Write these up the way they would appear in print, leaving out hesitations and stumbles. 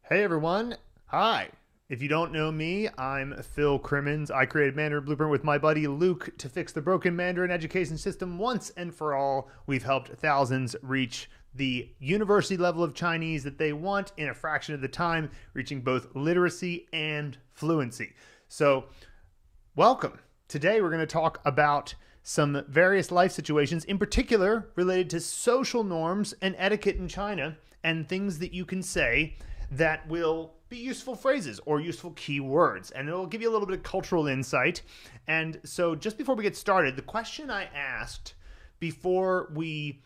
Hey everyone. Hi. If you don't know me, I'm Phil Crimmins. I created Mandarin Blueprint with my buddy Luke to fix the broken Mandarin education system once and for all. We've helped thousands reach the university level of Chinese that they want in a fraction of the time, reaching both literacy and fluency. So, welcome. Today we're going to talk about some various life situations, in particular related to social norms and etiquette in China, and things that you can say that will be useful phrases or useful keywords, and it'll give you a little bit of cultural insight. And so just before we get started, the question I asked before we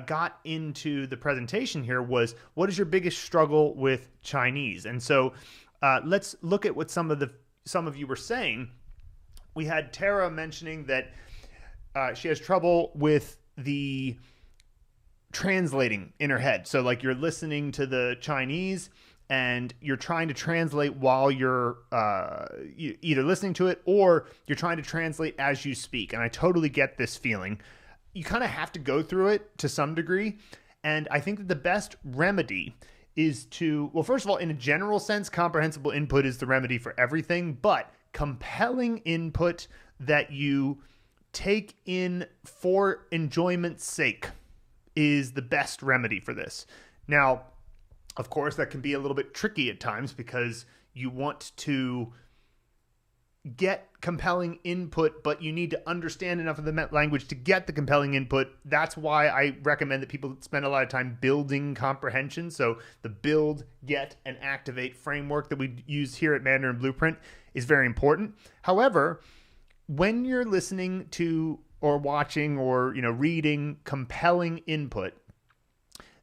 got into the presentation here was, what is your biggest struggle with Chinese? And so let's look at what some of you were saying. We had Tara mentioning that she has trouble with the translating in her head. So like you're listening to the Chinese and you're trying to translate while you're either listening to it or you're trying to translate as you speak. And I totally get this feeling. You kind of have to go through it to some degree. And I think that the best remedy is to, well, first of all, in a general sense, comprehensible input is the remedy for everything, but compelling input that you take in for enjoyment's sake is the best remedy for this. Now, of course, that can be a little bit tricky at times because you want to get compelling input, but you need to understand enough of the language to get the compelling input. That's why I recommend that people spend a lot of time building comprehension. So the build, get, and activate framework that we use here at Mandarin Blueprint is very important. However, when you're listening to or watching or reading compelling input,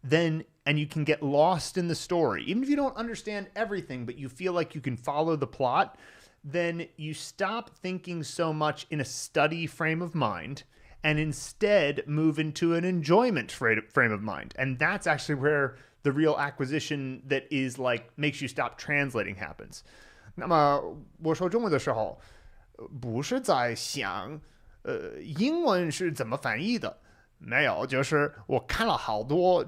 then and you can get lost in the story, even if you don't understand everything, but you feel like you can follow the plot, then you stop thinking so much in a study frame of mind and instead move into an enjoyment frame of mind. And that's actually where the real acquisition that is like makes you stop translating happens. 那么我说中文的时候，不是在想，英文是怎么翻译的，没有，就是我看了好多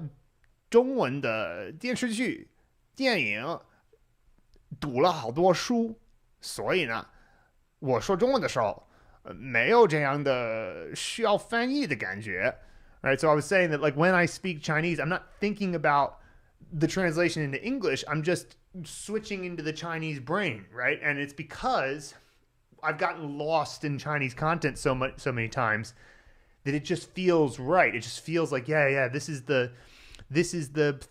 中文的电视剧、电影，读了好多书，所以呢，我说中文的时候，没有这样的需要翻译的感觉。Right, so I was saying that like when I speak Chinese, I'm not thinking about the translation into English. I'm just switching into the Chinese brain, right? And it's because I've gotten lost in Chinese content so many times that it just feels right. It just feels like, yeah, this is the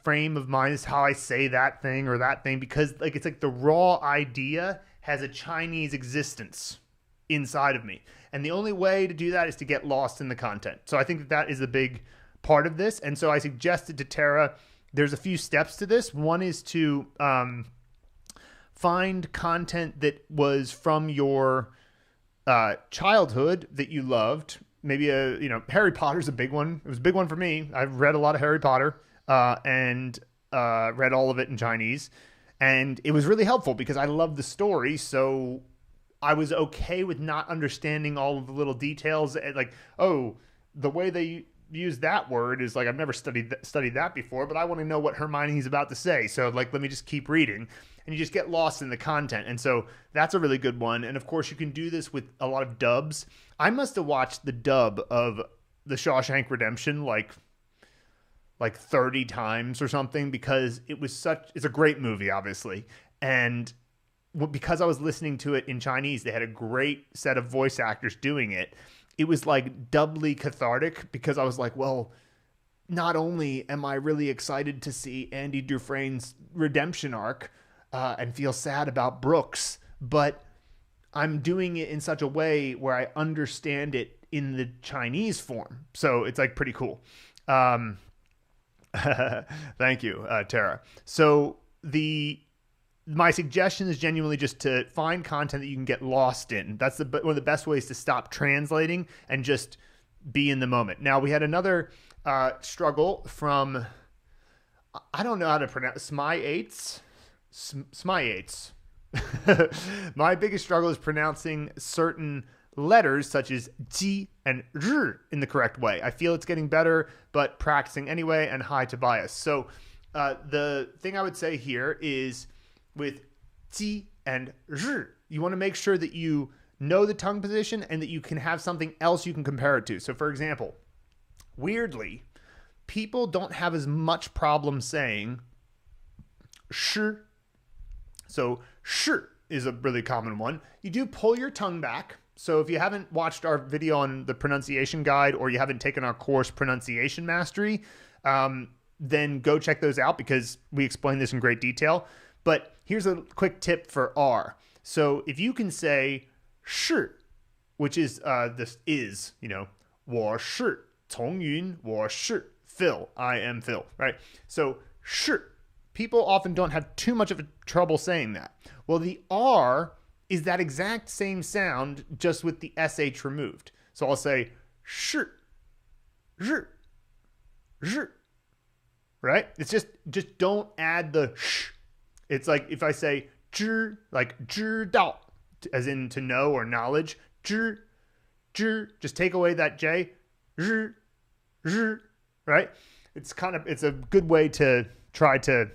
frame of mind, this is how I say that thing or that thing, because like it's like the raw idea has a Chinese existence inside of me. And the only way to do that is to get lost in the content. So I think that is a big part of this. And so I suggested to Tara, there's a few steps to this. One is to find content that was from your childhood that you loved. Maybe Harry Potter's a big one. It was a big one for me. I've read a lot of Harry Potter and read all of it in Chinese. And it was really helpful because I loved the story. So I was okay with not understanding all of the little details. Like, oh, the way they use that word is like, I've never studied that before, but I want to know what Hermione's about to say. So like, let me just keep reading. And you just get lost in the content. And so that's a really good one. And of course, you can do this with a lot of dubs. I must have watched the dub of The Shawshank Redemption like 30 times or something because it's a great movie, obviously. And because I was listening to it in Chinese, they had a great set of voice actors doing it. It was like doubly cathartic because I was like, well, not only am I really excited to see Andy Dufresne's redemption arc, and feel sad about Brooks, but I'm doing it in such a way where I understand it in the Chinese form. So it's like pretty cool. Thank you, Tara. So my suggestion is genuinely just to find content that you can get lost in. That's one of the best ways to stop translating and just be in the moment. Now, we had another struggle from, I don't know how to pronounce, Smyates. My biggest struggle is pronouncing certain letters such as ji and r in the correct way. I feel it's getting better, but practicing anyway. And hi, Tobias. So the thing I would say here is with ji and zhi, you want to make sure that you know the tongue position and that you can have something else you can compare it to. So for example, weirdly, people don't have as much problem saying shi. So shi is a really common one. You do pull your tongue back. So if you haven't watched our video on the pronunciation guide or you haven't taken our course Pronunciation Mastery, then go check those out because we explain this in great detail. But here's a quick tip for R. So if you can say shi, which is this is, 我是从云，我是 Phil, I am Phil, right? So shi, people often don't have too much of a trouble saying that. Well, the R is that exact same sound, just with the SH removed. So I'll say shi, zhi, zhi, right? It's just don't add the sh. It's like if I say zhi, like 知道, as in to know or knowledge, 知, just take away that J, zhi, zhi, right? It's a good way to try to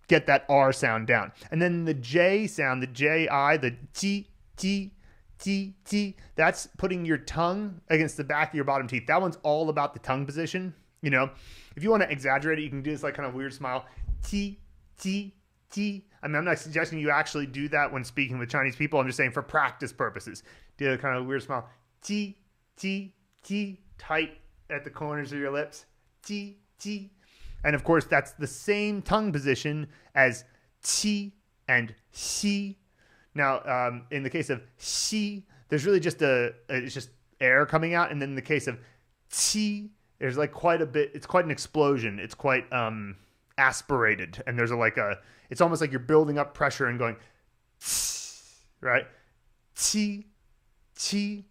get that R sound down. And then the J sound, the J-I, the T, T, T, T, that's putting your tongue against the back of your bottom teeth. That one's all about the tongue position. If you want to exaggerate it, you can do this like kind of weird smile. T, T, T. I mean, I'm not suggesting you actually do that when speaking with Chinese people. I'm just saying for practice purposes. Do a kind of weird smile. T, T, T, tight at the corners of your lips. T, T. And of course, that's the same tongue position as qi and xi. Now, in the case of xi, there's really just it's just air coming out. And then in the case of qi, there's like quite a bit, it's quite an explosion. It's quite aspirated. And there's it's almost like you're building up pressure and going, right? Qi, qi.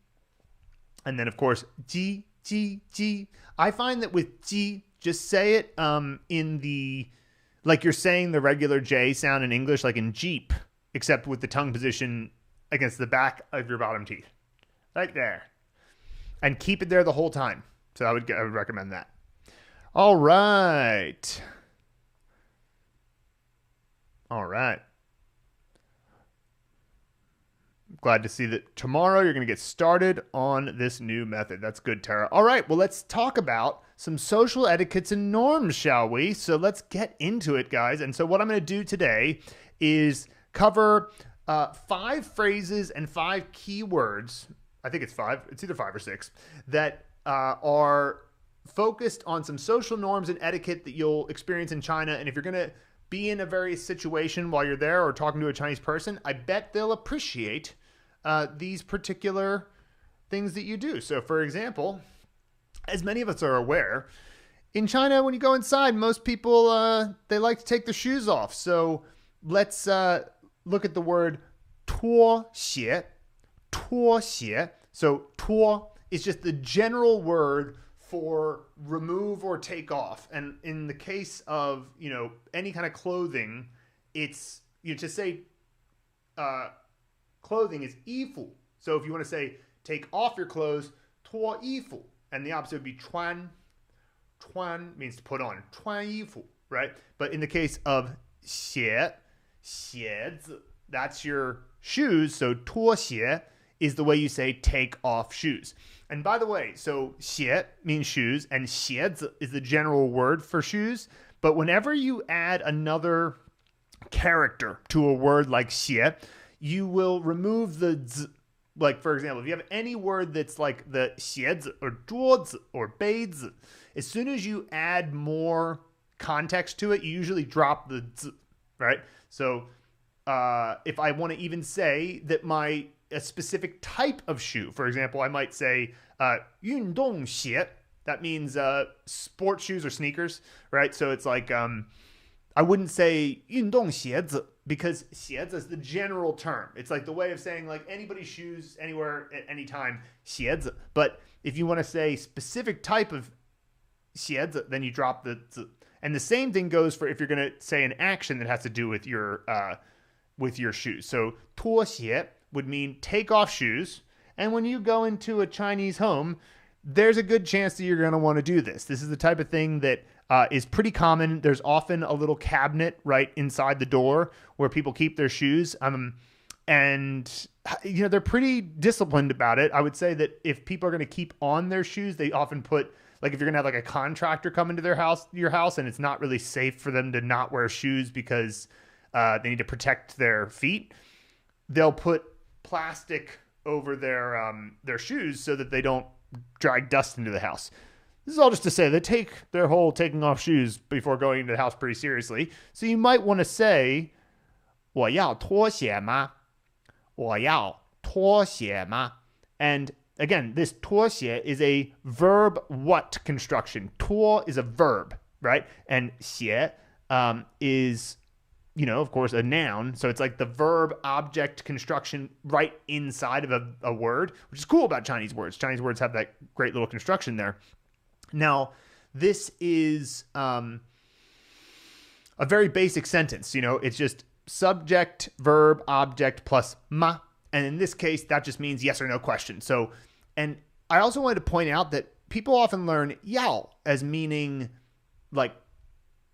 And then of course, ji, ji, ji. I find that with ji, just say it like you're saying the regular J sound in English, like in Jeep, except with the tongue position against the back of your bottom teeth. Right there. And keep it there the whole time. So I would recommend that. All right. Glad to see that tomorrow you're going to get started on this new method. That's good, Tara. All right, well, let's talk about some social etiquettes and norms, shall we? So let's get into it, guys. And so what I'm going to do today is cover 5 phrases and 5 keywords. I think it's 5. It's either 5 or 6 that are focused on some social norms and etiquette that you'll experience in China. And if you're going to be in a various situation while you're there or talking to a Chinese person, I bet they'll appreciate these particular things that you do. So for example, as many of us are aware, in China, when you go inside, most people, they like to take their shoes off. So let's look at the word 脱鞋. 脱鞋. So 脱 is just the general word for remove or take off. And in the case of, any kind of clothing, it's, to say clothing is 衣服. So if you want to say take off your clothes, 脱衣服. And the opposite would be 穿. 穿 means to put on. 穿衣服, right? But in the case of 鞋, 鞋子, that's your shoes. So 脱鞋 is the way you say take off shoes. And by the way, so 鞋 means shoes and 鞋子 is the general word for shoes. But whenever you add another character to a word like 鞋, you will remove the z. Like, for example, if you have any word that's like the 鞋子 or 桌子 or 杯子, as soon as you add more context to it, you usually drop the z, right? So if I want to even say that a specific type of shoe, for example, I might say 运动鞋. That means sports shoes or sneakers, right? So it's like I wouldn't say 运动鞋子 because 鞋子 is the general term. It's like the way of saying like anybody's shoes anywhere at any time, 鞋子. But if you want to say specific type of 鞋子, then you drop the z. And the same thing goes for if you're going to say an action that has to do with your shoes. So 脱鞋 would mean take off shoes. And when you go into a Chinese home, there's a good chance that you're going to want to do this. This is the type of thing that is pretty common. There's often a little cabinet right inside the door where people keep their shoes. And they're pretty disciplined about it. I would say that if people are going to keep on their shoes, they often put, like, if you're going to have like a contractor come into your house, and it's not really safe for them to not wear shoes because they need to protect their feet, they'll put plastic over their shoes so that they don't drag dust into the house. This is all just to say they take their whole taking off shoes before going into the house pretty seriously. So you might want to say, 我要拖鞋吗? 我要拖鞋吗? And again, this 拖鞋 is a verb what construction. 拖 is a verb, right? And 鞋 is, of course, a noun. So it's like the verb object construction right inside of a word, which is cool about Chinese words. Chinese words have that great little construction there. Now, this is a very basic sentence. It's just subject, verb, object plus ma. And in this case, that just means yes or no question. So, and I also wanted to point out that people often learn yao as meaning like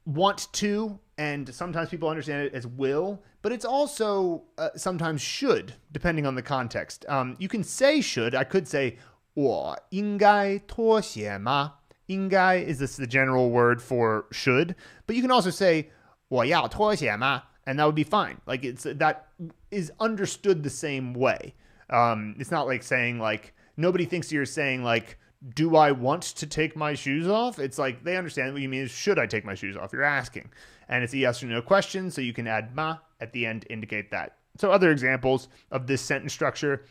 want to, and sometimes people understand it as will, but it's also sometimes should, depending on the context. You can say should. I could say 我应该脱鞋吗? 应该 is this the general word for should, but you can also say 我要脱鞋吗? And that would be fine. Like that is understood the same way. It's not like saying like, nobody thinks you're saying like, do I want to take my shoes off? It's like they understand what you mean is should I take my shoes off? You're asking. And it's a yes or no question, so you can add ma at the end to indicate that. So other examples of this sentence structure,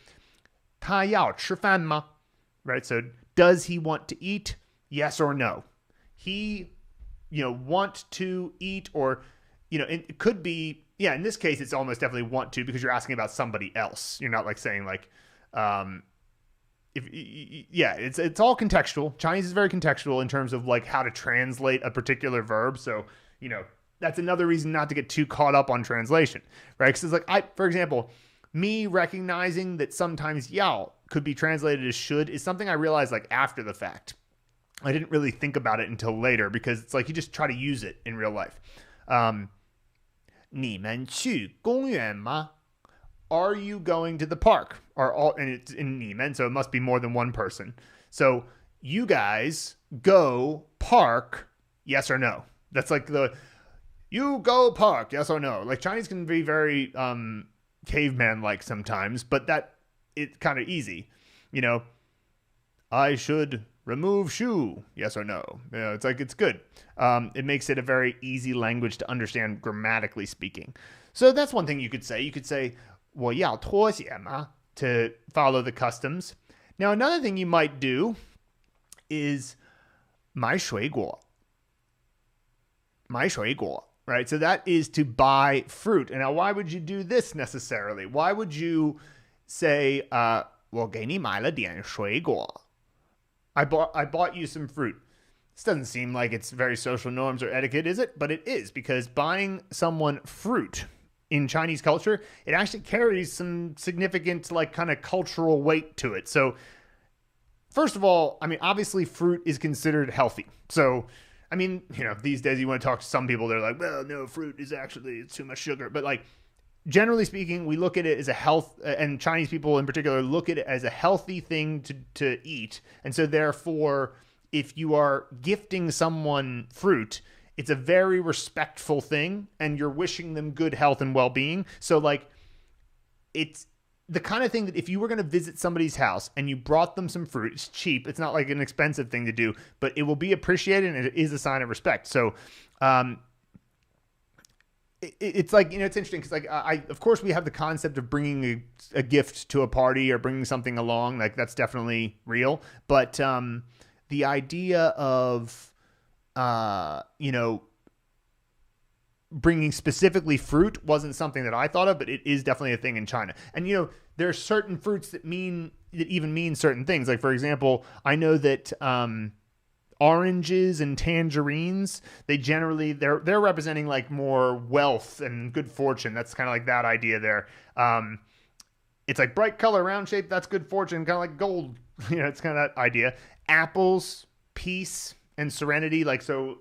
他要吃饭吗? Right? So does he want to eat? Yes or no. He, want to eat, or, it could be, in this case, it's almost definitely want to, because you're asking about somebody else. You're not like saying like, it's all contextual. Chinese is very contextual in terms of like how to translate a particular verb. So, that's another reason not to get too caught up on translation, right? Because it's like, for example, me recognizing that sometimes yao could be translated as should is something I realized like after the fact. I didn't really think about it until later, because it's like you just try to use it in real life. 你们去公园吗? Are you going to the park? And it's in 你们, so it must be more than one person. So you guys go park, yes or no? That's like you go park, yes or no? Like Chinese can be very caveman-like sometimes, but it's kind of easy. I should remove shoe, yes or no? It's like, it's good. It makes it a very easy language to understand grammatically speaking. So that's one thing you could say. You could say, 我要脱鞋吗? To follow the customs. Now, another thing you might do is 买水果. 买水果, right? So that is to buy fruit. And now, why would you do this necessarily? Why would you say, 我给你买了点水果? I bought you some fruit. This doesn't seem like it's very social norms or etiquette, is it? But it is, because buying someone fruit in Chinese culture, it actually carries some significant like kind of cultural weight to it. So first of all, obviously fruit is considered healthy. So, these days you want to talk to some people, they're like, well, no, fruit is it's too much sugar. But like, generally speaking, we look at it as a health, and Chinese people in particular look at it as a healthy thing to eat. And so therefore, if you are gifting someone fruit, it's a very respectful thing, and you're wishing them good health and well-being. So like, it's the kind of thing that if you were going to visit somebody's house and you brought them some fruit, it's cheap. It's not like an expensive thing to do, but it will be appreciated, and it is a sign of respect. So, it's like, it's interesting because like of course we have the concept of bringing a gift to a party or bringing something along, like that's definitely real. But the idea of bringing specifically fruit wasn't something that I thought of, but it is definitely a thing in China. And there are certain fruits that even mean certain things. Like for example, I know that oranges and tangerines, they're representing like more wealth and good fortune. That's kind of like that idea there. It's like bright color, round shape, that's good fortune, kind of like gold. It's kind of that idea. Apples, peace, and serenity. Like, so,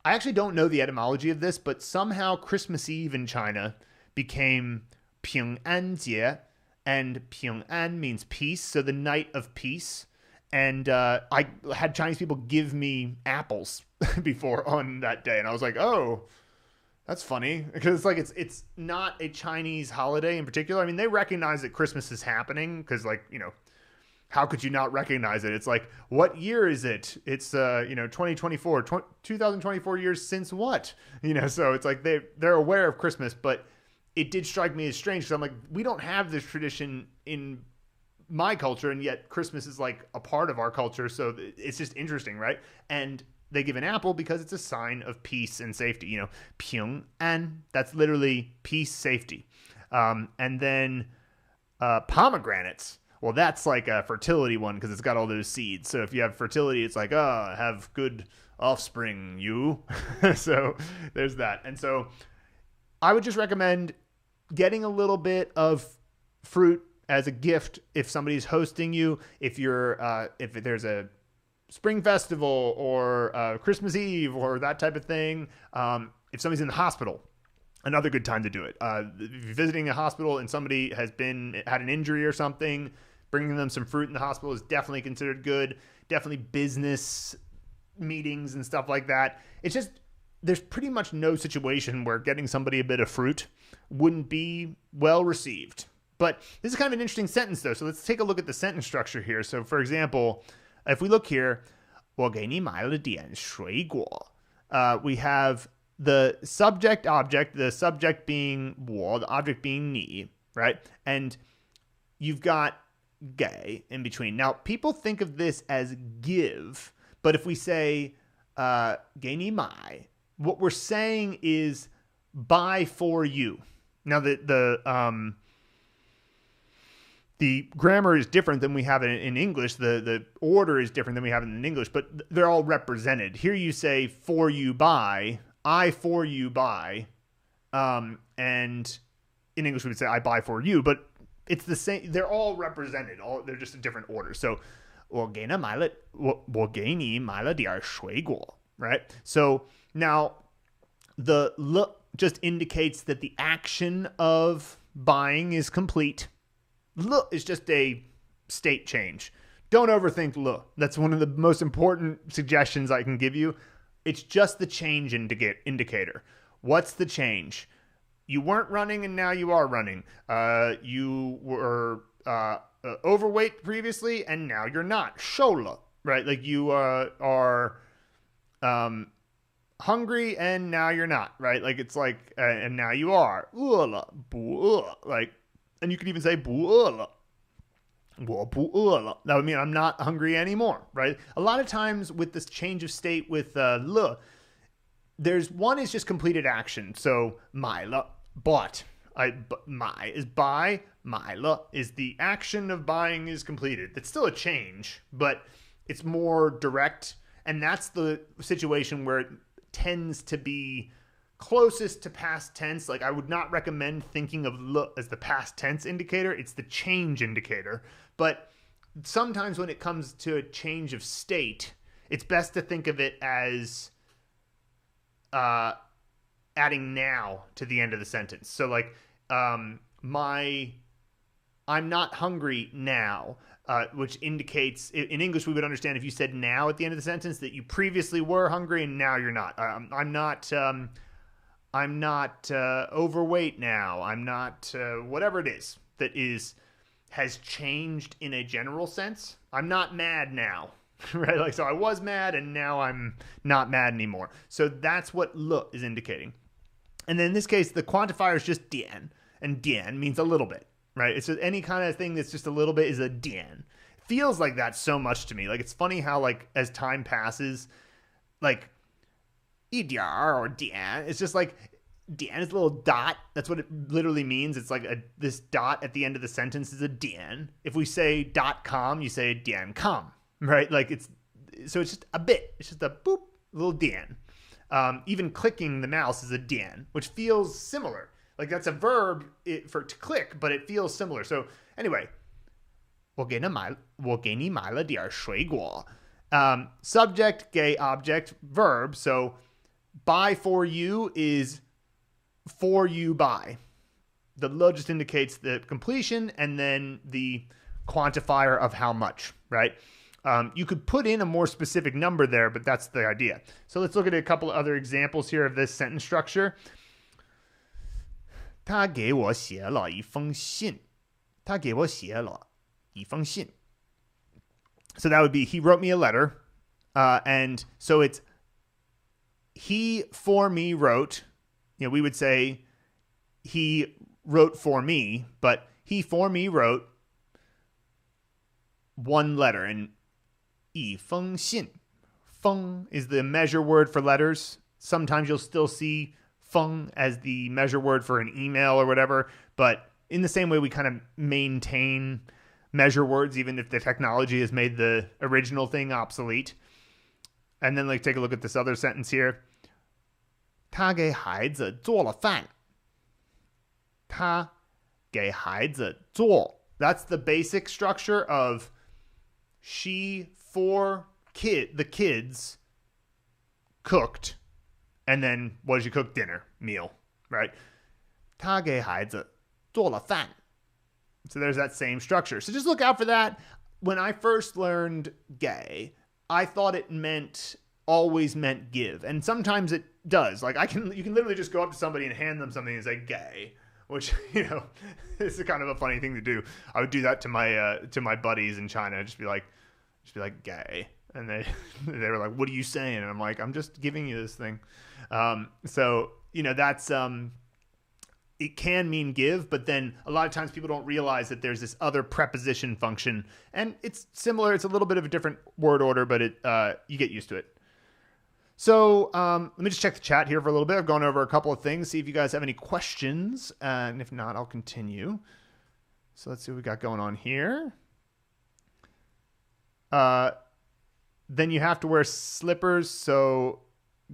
I actually don't know the etymology of this, but somehow Christmas Eve in China became 平安节, and 平安means peace, so the night of peace. And I had Chinese people give me apples before on that day, and I was like, oh, that's funny, because it's like it's not a Chinese holiday in particular. I mean, they recognize that Christmas is happening because, like, you know, how could you not recognize it? It's like, what year is it? It's 2024, 2024 years since what? You know, so it's like they're aware of Christmas, but it did strike me as strange because I'm like, we don't have this tradition in my culture, and yet Christmas is like a part of our culture, so it's just interesting, right? And they give an apple because it's a sign of peace and safety. You know, 平安, that's literally peace, safety. And then pomegranates. Well, that's like a fertility one because it's got all those seeds. So if you have fertility, it's like, oh, have good offspring, you. So there's that. And so I would just recommend getting a little bit of fruit as a gift if somebody's hosting you. If you're if there's a spring festival or Christmas Eve or that type of thing, if somebody's in the hospital, another good time to do it. If you're visiting a hospital and somebody had an injury or something, bringing them some fruit in the hospital is definitely considered good. Definitely business meetings and stuff like that. It's just, there's pretty much no situation where getting somebody a bit of fruit wouldn't be well received. But this is kind of an interesting sentence, though. So let's take a look at the sentence structure here. So, for example, if we look here, 我给你买了点水果. We have the subject object, the subject being 我, the object being 你, right? And you've got 给 in between. Now, people think of this as give, but if we say 给你买, what we're saying is buy for you. Now, the grammar is different than we have it in English. The order is different than we have it in English, but they're all represented. Here you say for you buy, I for you buy, and in English we would say I buy for you, but it's the same. They're all represented. They're just in different orders. So 我给你买了点水果, right? So now the l just indicates that the action of buying is complete. L is just a state change. Don't overthink L. That's one of the most important suggestions I can give you. It's just the change indicator. What's the change? You weren't running and now you are running. You were overweight previously and now you're not. 瘦了, right? Like you are hungry and now you're not, right? Like it's like, and now you are. 饿了, 不饿, like, and you could even say 不饿了. 我不饿了. That would mean I'm not hungry anymore, right? A lot of times with this change of state with le, there's one is just completed action. So 买了, bought. 买 is buy. 买了 is the action of buying is completed. It's still a change, but it's more direct. And that's the situation where it tends to be closest to past tense. Like I would not recommend thinking of le as the past tense indicator. It's the change indicator. But sometimes when it comes to a change of state, it's best to think of it as adding now to the end of the sentence. So like I'm not hungry now, which indicates, in English we would understand if you said now at the end of the sentence that you previously were hungry and now you're not. I'm not overweight now. I'm not whatever it is that has changed in a general sense. I'm not mad now, right? Like, so I was mad and now I'm not mad anymore. So that's what le is indicating. And then in this case, the quantifier is just dian, and dian means a little bit, right? It's just any kind of thing that's just a little bit is a dian. It feels like that so much to me. Like, it's funny how, like, as time passes, like, 一点儿 or dian, it's just like, dian is a little dot. That's what it literally means. It's like this dot at the end of the sentence is a dian. If we say .com, you say dian.com, right? Like so it's just a bit. It's just a boop, little dian. Even clicking the mouse is a dian, which feels similar. Like that's a verb to click, but it feels similar. So anyway, 我给你买了点水果. Subject, 给 object, verb. So buy for you is for you by. The le just indicates the completion and then the quantifier of how much, right? You could put in a more specific number there, but that's the idea. So let's look at a couple of other examples here of this sentence structure. 他给我写了一封信. 他给我写了一封信. So that would be, he wrote me a letter. And so it's, he for me wrote, we would say he wrote for me, but he for me wrote one letter. And 一封信. Feng is the measure word for letters. Sometimes you'll still see feng as the measure word for an email or whatever, but in the same way we kind of maintain measure words even if the technology has made the original thing obsolete. And then take a look at this other sentence here. 他给孩子做了饭. 他给孩子做. That's the basic structure of she for the kids cooked. And then what did you cook? Dinner, meal, right? 他给孩子做了饭. So there's that same structure. So just look out for that. When I first learned gay, I thought it always meant give. And sometimes it does. You can literally just go up to somebody and hand them something and say gay, which, is kind of a funny thing to do. I would do that to my buddies in China. Just be like gay. And they were like, what are you saying? And I'm like, I'm just giving you this thing. So, that's, it can mean give, but then a lot of times people don't realize that there's this other preposition function, and it's similar. It's a little bit of a different word order, but you get used to it. So let me just check the chat here for a little bit. I've gone over a couple of things, see if you guys have any questions, and if not, I'll continue. So let's see what we got going on here. Then you have to wear slippers, so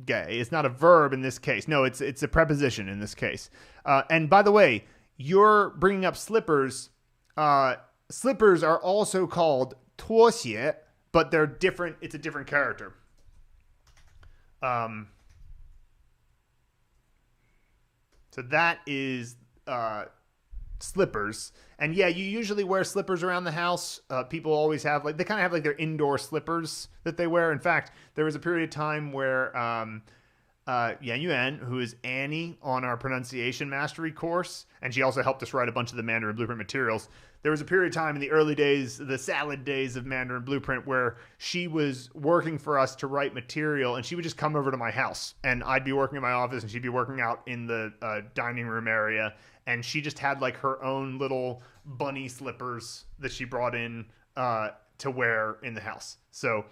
gay. It's not a verb in this case. No, it's a preposition in this case. And by the way, you're bringing up slippers. Slippers are also called 拖鞋, but they're different. It's a different character. So that is slippers. And yeah, you usually wear slippers around the house. People always have they kind of have their indoor slippers that they wear. In fact, there was a period of time where Yan Yuan, who is Annie on our pronunciation mastery course, and she also helped us write a bunch of the Mandarin Blueprint materials. There was a period of time in the early days, the salad days of Mandarin Blueprint, where she was working for us to write material, and she would just come over to my house, and I'd be working in my office, and she'd be working out in the dining room area, and she just had her own little bunny slippers that she brought in to wear in the house. So,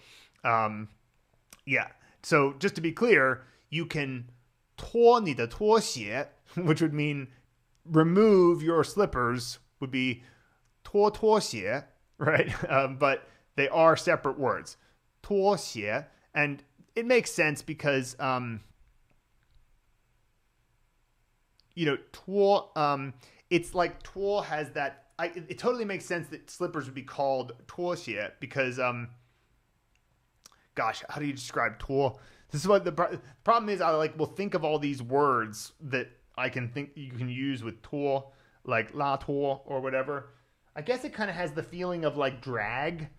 yeah. So just to be clear, you can 脱你的拖鞋, which would mean remove your slippers, would be 脱拖鞋, right? But they are separate words. 拖鞋, and it makes sense because 脱, it's like 脱 has that. It totally makes sense that slippers would be called 拖鞋 because gosh, how do you describe 脱? This is what the problem is. I will think of all these words that I can think you can use with 脱, like la 脱 or whatever. I guess it kind of has the feeling of drag,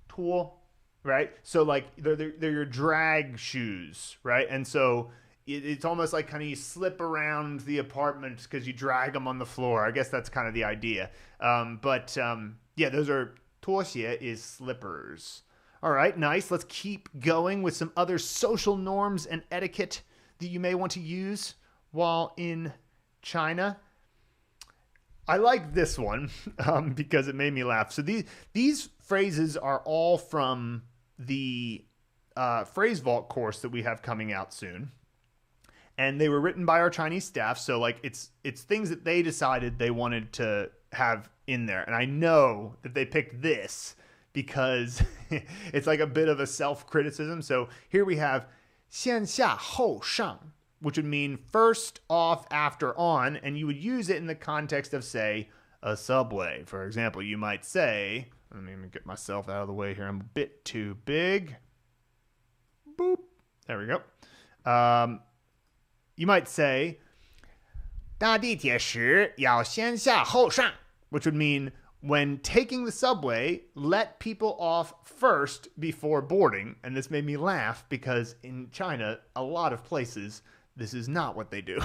脱, right? So they're your drag shoes, right? And so it's almost like kind of you slip around the apartment because you drag them on the floor. I guess that's kind of the idea. Yeah, those are 拖鞋 is slippers. All right, nice. Let's keep going with some other social norms and etiquette that you may want to use while in China. I like this one because it made me laugh. So these phrases are all from the Phrase Vault course that we have coming out soon. And they were written by our Chinese staff. So it's things that they decided they wanted to have in there. And I know that they picked this because it's a bit of a self-criticism. So here we have 先下后上, which would mean first, off, after, on, and you would use it in the context of, say, a subway. For example, you might say, let me get myself out of the way here, I'm a bit too big. There we go. You might say 搭地铁时要先下后上, which would mean when taking the subway, let people off first before boarding. And this made me laugh because in China, a lot of places, this is not what they do.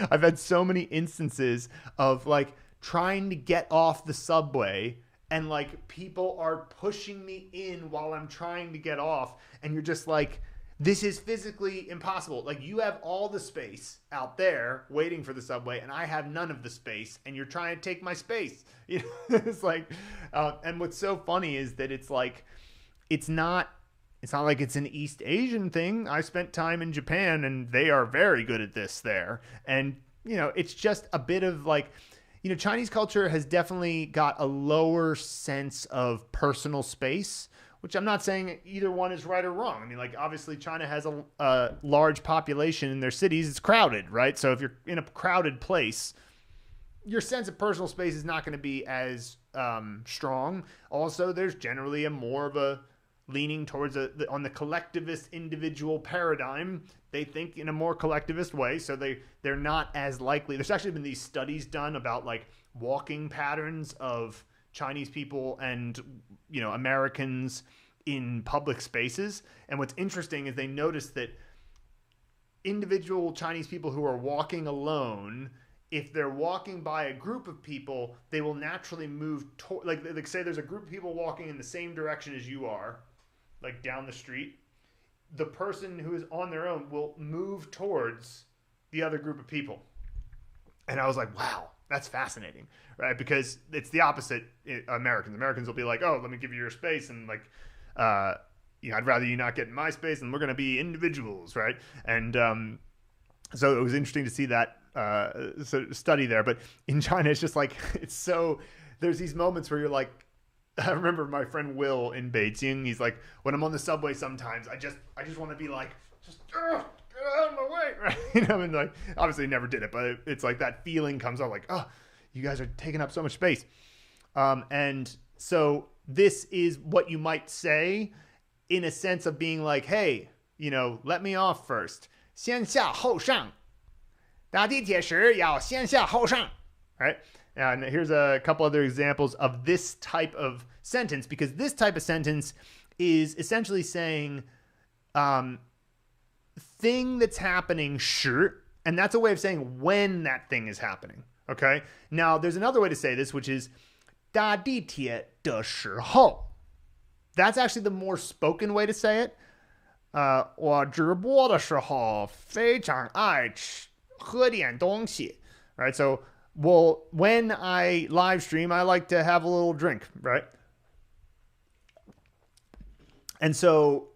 I've had so many instances of like trying to get off the subway and like people are pushing me in while I'm trying to get off. And you're just like, this is physically impossible. Like you have all the space out there waiting for the subway and I have none of the space and you're trying to take my space. It's like, and what's so funny is that it's like, it's not like it's an East Asian thing. I spent time in Japan and they are very good at this there. And, it's just a bit of like, Chinese culture has definitely got a lower sense of personal space, which I'm not saying either one is right or wrong. I mean, like, obviously China has a large population in their cities. It's crowded, right? So if you're in a crowded place, your sense of personal space is not going to be as strong. Also, there's generally more of a leaning towards on the collectivist individual paradigm. They think in a more collectivist way, so they're not as likely. There's actually been these studies done about like walking patterns of Chinese people and Americans in public spaces. And what's interesting is they noticed that individual Chinese people who are walking alone, if they're walking by a group of people, they will naturally move like say there's a group of people walking in the same direction as you are, like down the street. The person who is on their own will move towards the other group of people. And I was like, wow, that's fascinating, right? Because it's the opposite. Americans will be like, oh, let me give you your space. And like, I'd rather you not get in my space and we're going to be individuals, right? And so it was interesting to see that study there. But in China, it's just like, there's these moments where you're like, I remember my friend Will in Beijing. He's like, when I'm on the subway sometimes, I just want to be like, get out of my way, right? And like, obviously never did it, but it's like that feeling comes up like, oh, you guys are taking up so much space. And so this is what you might say in a sense of being like, hey, let me off first. 先下后上. 搭地铁时要先下后上. Right? And here's a couple other examples of this type of sentence, because this type of sentence is essentially saying thing that's happening, 时, and that's a way of saying when that thing is happening. Okay? Now, there's another way to say this, which is 搭地铁的时候. That's actually the more spoken way to say it. 我直播的时候非常爱喝点东西. Right? So, well, when I live stream, I like to have a little drink, right? And so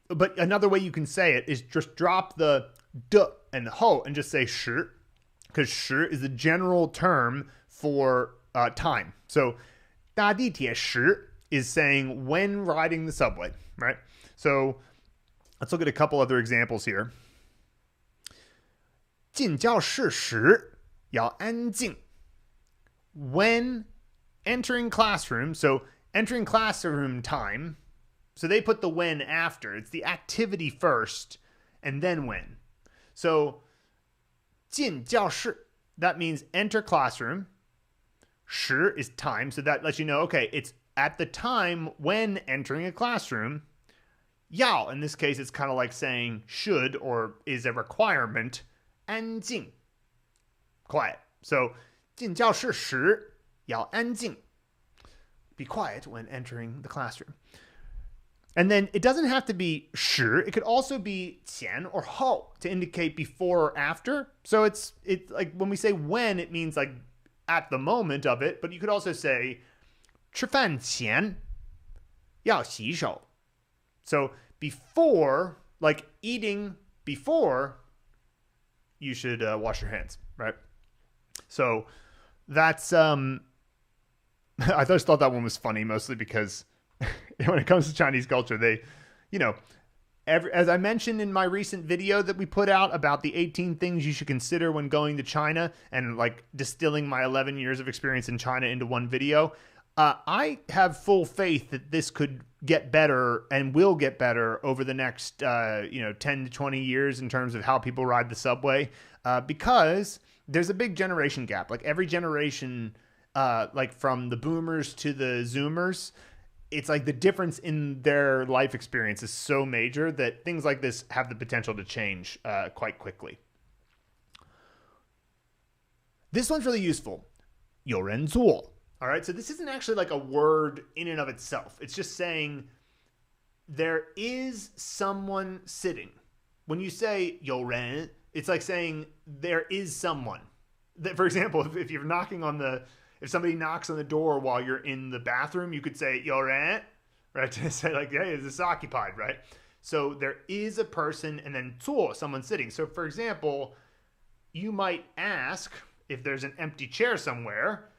but another way you can say it is just drop the d and the ho and just say 时, because 时 is the general term for time. So 搭地铁时 is saying when riding the subway, right? So let's look at a couple other examples here. 进教室时要安静. When entering classroom, so entering classroom time, so they put the when after. It's the activity first and then when. So 进教室, that means enter classroom. 时 is time, so that lets you know, okay, it's at the time when entering a classroom. 要, in this case, it's kind of like saying should or is a requirement. 安静, quiet. So 进教室时要安静. Be quiet when entering the classroom. And then it doesn't have to be 时. It could also be 前 or 后 to indicate before or after. So it's like when we say when, it means like at the moment of it. But you could also say 吃饭前要洗手. So before, like eating before, you should wash your hands, right? So that's I just thought that one was funny, mostly because when it comes to Chinese culture, they, as I mentioned in my recent video that we put out about the 18 things you should consider when going to China, and like distilling my 11 years of experience in China into one video, I have full faith that this could get better and will get better over the next 10 to 20 years in terms of how people ride the subway, because there's a big generation gap. Like every generation, like from the boomers to the zoomers, it's like the difference in their life experience is so major that things like this have the potential to change quite quickly. This one's really useful. 有人做. All right, so this isn't actually like a word in and of itself. It's just saying there is someone sitting. When you say 有人, it's like saying there is someone. That, for example, if you're knocking on if somebody knocks on the door while you're in the bathroom, you could say 有人, right? To say like, hey, is this occupied, right? So there is a person, and then 坐, someone sitting. So for example, you might ask if there's an empty chair somewhere,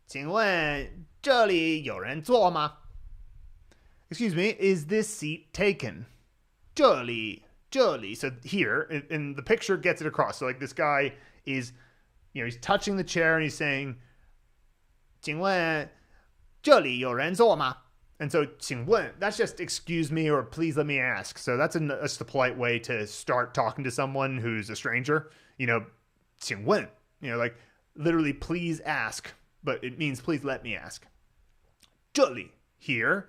请问这里有人坐吗? Excuse me, is this seat taken? 这里. So here, and the picture gets it across. So like this guy is, he's touching the chair and he's saying, 请问这里有人坐吗? And so 请问, that's just excuse me or please let me ask. So that's just a polite way to start talking to someone who's a stranger. 请问, like literally please ask. But it means please let me ask. 这里, here,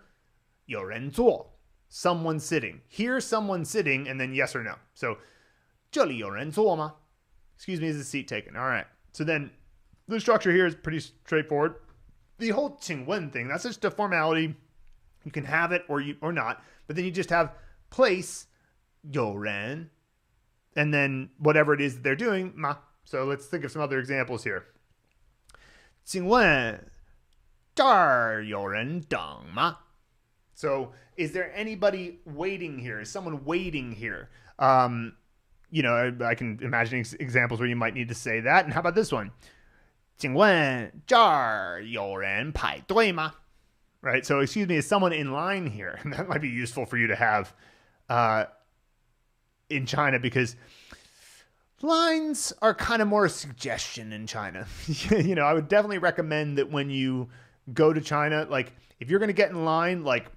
有人坐, someone sitting. Here, someone sitting, and then yes or no. So, 这里有人坐吗? Excuse me, is the seat taken? All right. So then, the structure here is pretty straightforward. The whole 请问 thing, that's just a formality. You can have it or not. But then you just have place, 有人, and then whatever it is that they're doing, 吗. So let's think of some other examples here. 请问这儿有人等吗? So, is there anybody waiting here? Is someone waiting here? I can imagine examples where you might need to say that. And how about this one? 请问这儿有人排队吗? Right? So, excuse me, is someone in line here? And that might be useful for you to have in China because lines are kind of more a suggestion in China. I would definitely recommend that when you go to China, like if you're going to get in line, like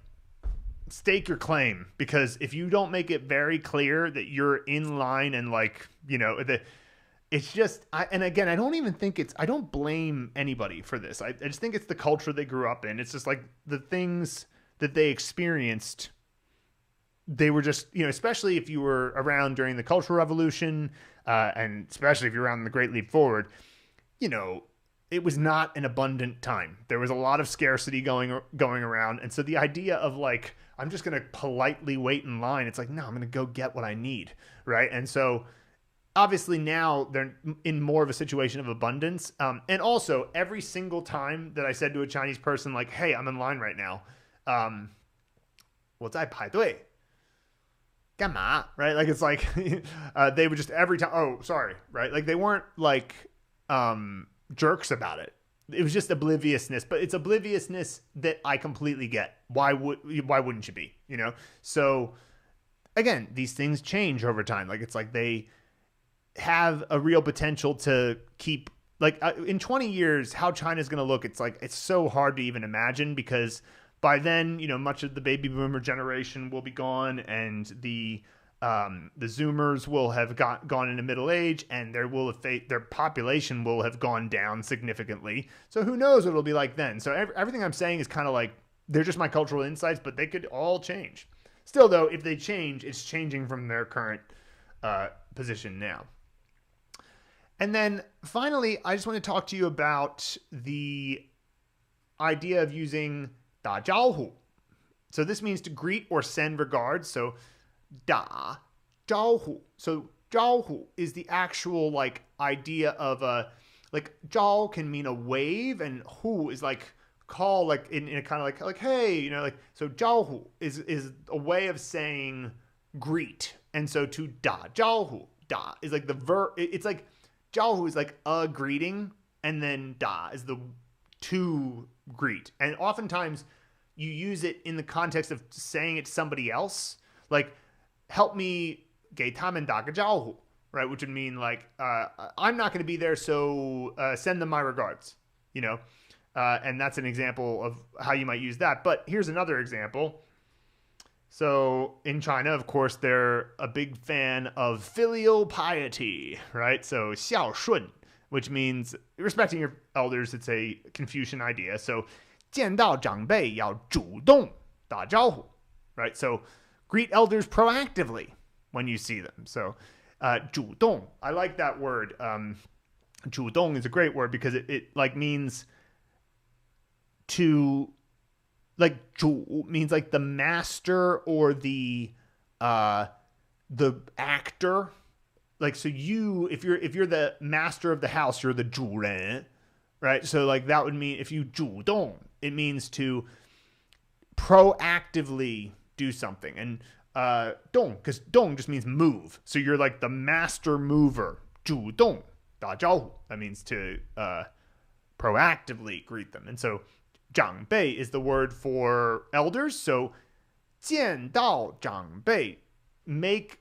stake your claim, because if you don't make it very clear that you're in line and like, it's just, and again, I don't blame anybody for this. I just think it's the culture they grew up in. It's just like the things that they experienced. They were just, especially if you were around during the Cultural Revolution, and especially if you're around the Great Leap Forward, it was not an abundant time. There was a lot of scarcity going around. And so the idea of like, I'm just going to politely wait in line. It's like, no, I'm going to go get what I need. Right. And so obviously now they're in more of a situation of abundance. And also every single time that I said to a Chinese person, like, hey, I'm in line right now. 我在排队. 干嘛? Right? Like, it's like, they would just every time, oh, sorry. Right? Like they weren't like, jerks about it. It was just obliviousness, but it's obliviousness that I completely get. Why wouldn't you be, So again, these things change over time. Like it's like they have a real potential to keep like in 20 years, how China's going to look. It's like, it's so hard to even imagine because by then, much of the baby boomer generation will be gone and the Zoomers will have gone into middle age and their population will have gone down significantly. So who knows what it'll be like then. So everything I'm saying is kind of like, they're just my cultural insights, but they could all change. Still though, if they change, it's changing from their current position now. And then finally, I just want to talk to you about the idea of using 打招呼. So this means to greet or send regards. So 打招呼. So 招呼 is the actual like idea of like 招 can mean a wave and 呼 is like call, like in a kind of like hey, like so 招呼 is a way of saying greet. And so to 打招呼, 打 is like the verb. It's like 招呼 is like a greeting and then 打 is the to greet. And oftentimes you use it in the context of saying it to somebody else. Like, help me 给他们打个招呼, right? Which would mean like, I'm not going to be there, so send them my regards, And that's an example of how you might use that. But here's another example. So in China, of course, they're a big fan of filial piety, right? So 孝顺, which means respecting your elders. It's a Confucian idea. So 见到长辈要主动打招呼, right? So greet elders proactively when you see them. So 主动, I like that word. 主动 is a great word because it like means to, like 主 means like the master or the actor. Like, so if you're the master of the house, you're the 主人, right? So like that would mean if you 主动, it means to proactively do something. And 动, because 动 just means move. So you're like the master mover. 主动打招呼. That means to proactively greet them. And so 长辈 is the word for elders. So 见到长辈, make,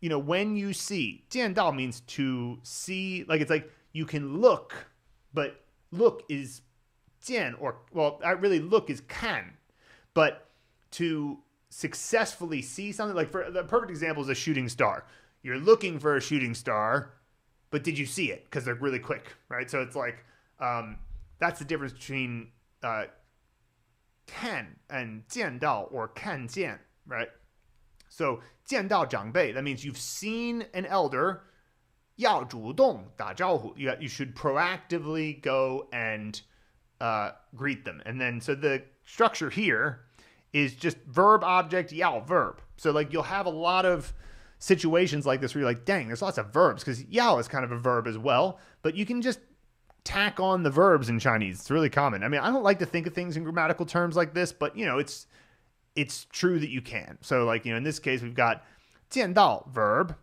when you see. 见到 means to see, like it's like you can look, but look is 见, or, well, really look is 看. But to successfully see something, like for the perfect example is a shooting star. You're looking for a shooting star, but did you see it? Because they're really quick, right? So it's like, that's the difference between 看 and 见到 or 看见, right? So 见到长辈, that means you've seen an elder. 要主动打招呼. You should proactively go and greet them. And then, so the structure here is just verb, object, 要 verb. So like you'll have a lot of situations like this where you're like, dang, there's lots of verbs, because 要 is kind of a verb as well, but you can just tack on the verbs in Chinese. It's really common. I mean, I don't like to think of things in grammatical terms like this, but it's true that you can. So like, in this case, we've got 见到 verb,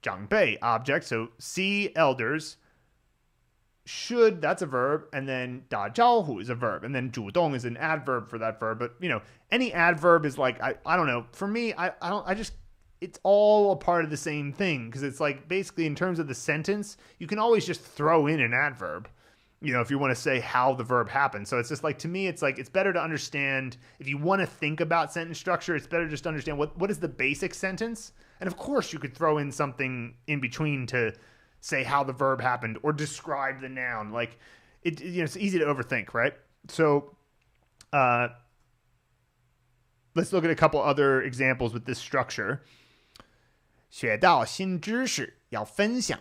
长辈 object, so see elders, should, that's a verb, and then 打招呼 is a verb, and then 主动 is an adverb for that verb. But any adverb is like, I don't know, for me, it's all a part of the same thing, because it's like basically in terms of the sentence, you can always just throw in an adverb, if you want to say how the verb happened. So it's just like, to me, it's like, it's better to understand, if you want to think about sentence structure, it's better just to understand what is the basic sentence. And of course you could throw in something in between to say how the verb happened or describe the noun. Like it's easy to overthink, right? So let's look at a couple other examples with this structure. 学到新知识要分享,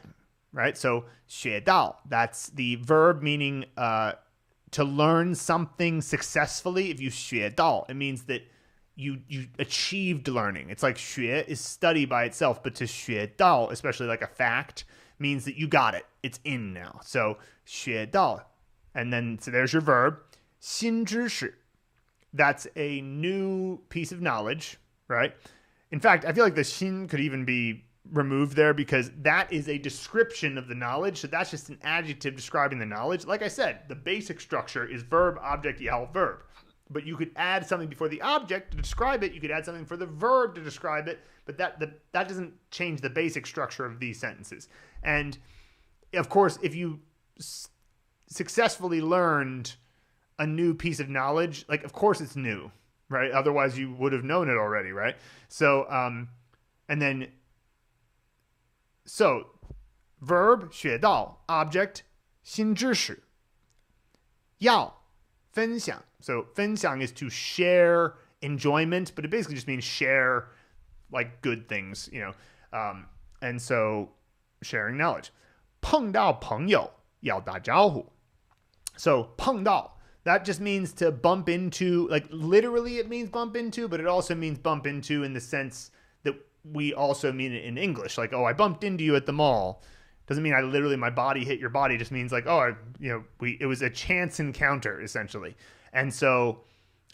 right? So 学到, that's the verb meaning to learn something successfully. If you 学到, it means that you achieved learning. It's like 学 is study by itself, but to 学到, especially like a fact, means that you got it. It's in now. So 学到, and then so there's your verb. 新知识, that's a new piece of knowledge, right? In fact, I feel like the 新 could even be removed there, because that is a description of the knowledge. So that's just an adjective describing the knowledge. Like I said, the basic structure is verb, object, 要 verb. But you could add something before the object to describe it. You could add something for the verb to describe it. But that doesn't change the basic structure of these sentences. And of course, if you successfully learned a new piece of knowledge, like, of course it's new, right? Otherwise you would have known it already, right? So, and then, so verb 学到, object 新知识, 要分享. So 分享 is to share enjoyment, but it basically just means share like good things, and so sharing knowledge. 碰到朋友要打招呼. So 碰到, that just means to bump into, like literally it means bump into, but it also means bump into in the sense that we also mean it in English. Like, oh, I bumped into you at the mall. Doesn't mean I literally, my body hit your body. It just means like, oh, it was a chance encounter essentially. And so,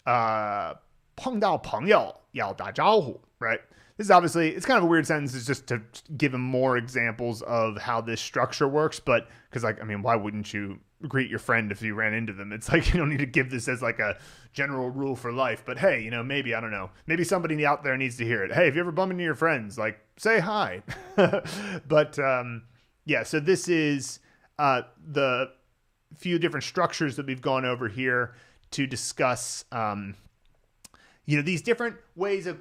碰到朋友要打招呼, right? This is obviously, it's kind of a weird sentence. It's just to give him more examples of how this structure works. But because, like, I mean, why wouldn't you greet your friend if you ran into them? It's like, you don't need to give this as like a general rule for life. But hey, maybe, I don't know, maybe somebody out there needs to hear it. Hey, if you ever bump into your friends, like, say hi. But yeah, so this is the few different structures that we've gone over here to discuss, these different ways of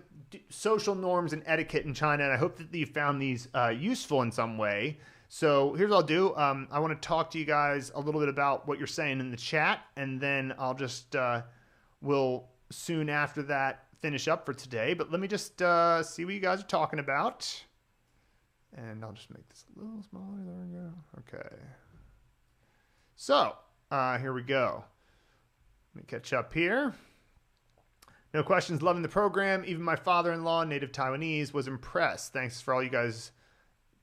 social norms and etiquette in China. And I hope that you found these useful in some way. So here's what I'll do. I want to talk to you guys a little bit about what you're saying in the chat, and then I'll just, we'll soon after that finish up for today. But let me just see what you guys are talking about. And I'll just make this a little smaller. There we go. Okay. So here we go. Let me catch up here. No questions, loving the program. Even my father-in-law, native Taiwanese, was impressed. Thanks for all you guys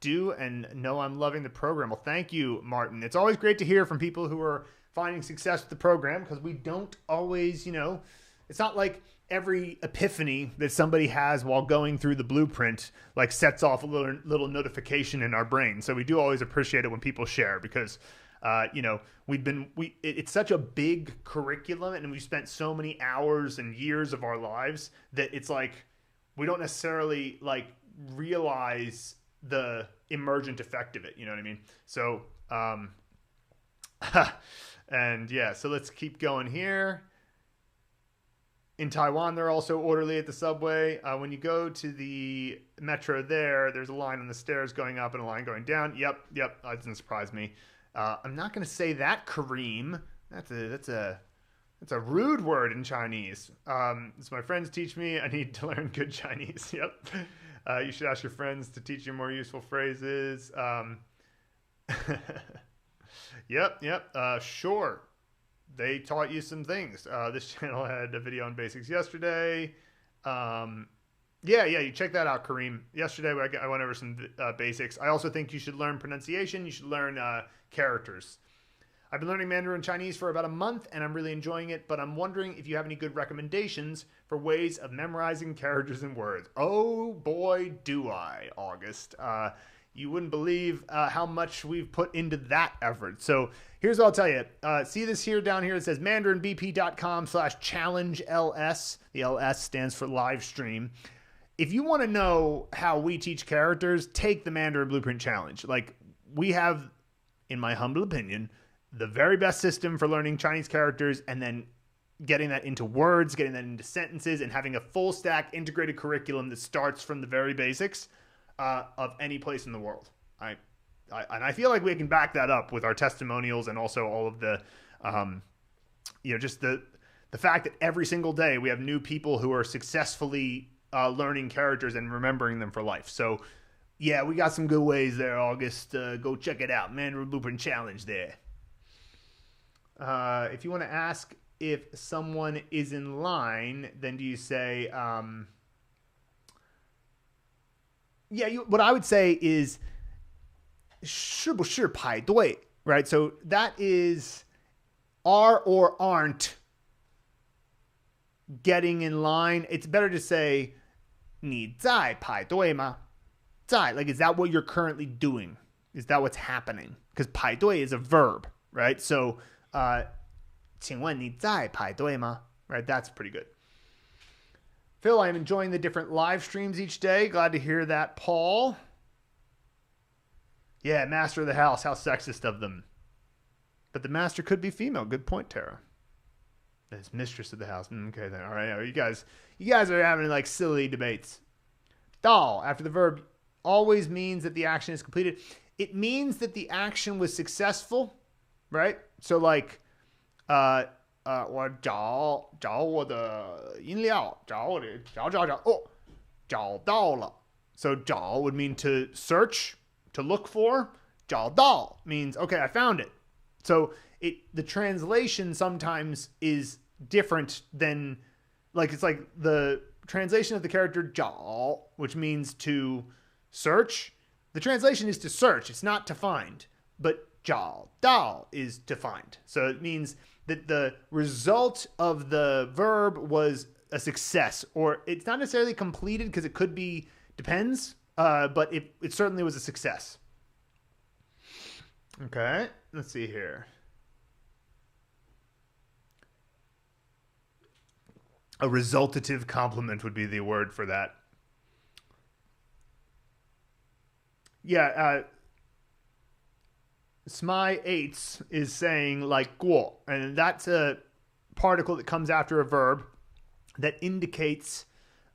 do, and know I'm loving the program. Well, thank you, Martin. It's always great to hear from people who are finding success with the program, because we don't always, it's not like every epiphany that somebody has while going through the blueprint like sets off a little notification in our brain. So we do always appreciate it when people share, because it's such a big curriculum, and we've spent so many hours and years of our lives that it's like we don't necessarily like realize the emergent effect of it. You know what I mean? So, and yeah, so let's keep going here. In Taiwan, they're also orderly at the subway. When you go to the metro there's a line on the stairs going up and a line going down. Yep, that doesn't surprise me. I'm not going to say that, Kareem. That's a rude word in Chinese. As my friends teach me, I need to learn good Chinese. Yep. You should ask your friends to teach you more useful phrases. Yep. Sure. They taught you some things. This channel had a video on basics yesterday. You check that out, Kareem. Yesterday I went over some basics. I also think you should learn pronunciation. You should learn characters. I've been learning Mandarin Chinese for about a month, and I'm really enjoying it, but I'm wondering if you have any good recommendations for ways of memorizing characters and words. Oh boy, do I, August. You wouldn't believe how much we've put into that effort. So here's what I'll tell you. See this here down here. It says mandarinbp.com/challengeLS. The LS stands for live stream. If you want to know how we teach characters, take the Mandarin Blueprint Challenge. Like, we have, in my humble opinion, the very best system for learning Chinese characters, and then getting that into words, getting that into sentences, and having a full stack integrated curriculum that starts from the very basics of any place in the world. And I feel like we can back that up with our testimonials, and also all of the, just the fact that every single day we have new people who are successfully learning characters and remembering them for life. So yeah, we got some good ways there, August. Go check it out. Mandarin Blueprint Challenge there. If you want to ask if someone is in line, then do you say, what I would say is 是不是排队, right? So that is are or aren't getting in line. It's better to say 你在排队吗? 在, like, is that what you're currently doing? Is that what's happening? Because 排队 is a verb, right? So, 请问你在排队吗? Right, that's pretty good. Phil, I'm enjoying the different live streams each day. Glad to hear that, Paul. Yeah, master of the house. How sexist of them. But the master could be female. Good point, Tara. It's mistress of the house. Okay, then. All right. You guys are having like silly debates. 到 after the verb always means that the action is completed. It means that the action was successful, right? So like, 我找我的饮料，找到了。So 找 would mean to search, to look for. 找到 means, okay, I found it. So the translation sometimes is different than, like, it's like the translation of the character 找, which means to search. The translation is to search. It's not to find. But 找到 is to find. So it means that the result of the verb was a success, or it's not necessarily completed because it could be, depends, but it certainly was a success. Okay, let's see here. A resultative compliment would be the word for that. Yeah, Smy eights is saying like guo, and that's a particle that comes after a verb that indicates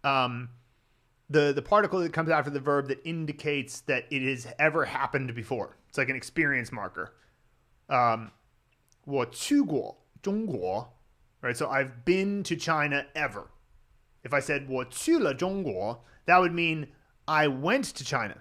the particle that comes after the verb that indicates that it has ever happened before. It's like an experience marker. 我去过中国, right? So I've been to China ever. If I said 我去了中国, that would mean I went to China.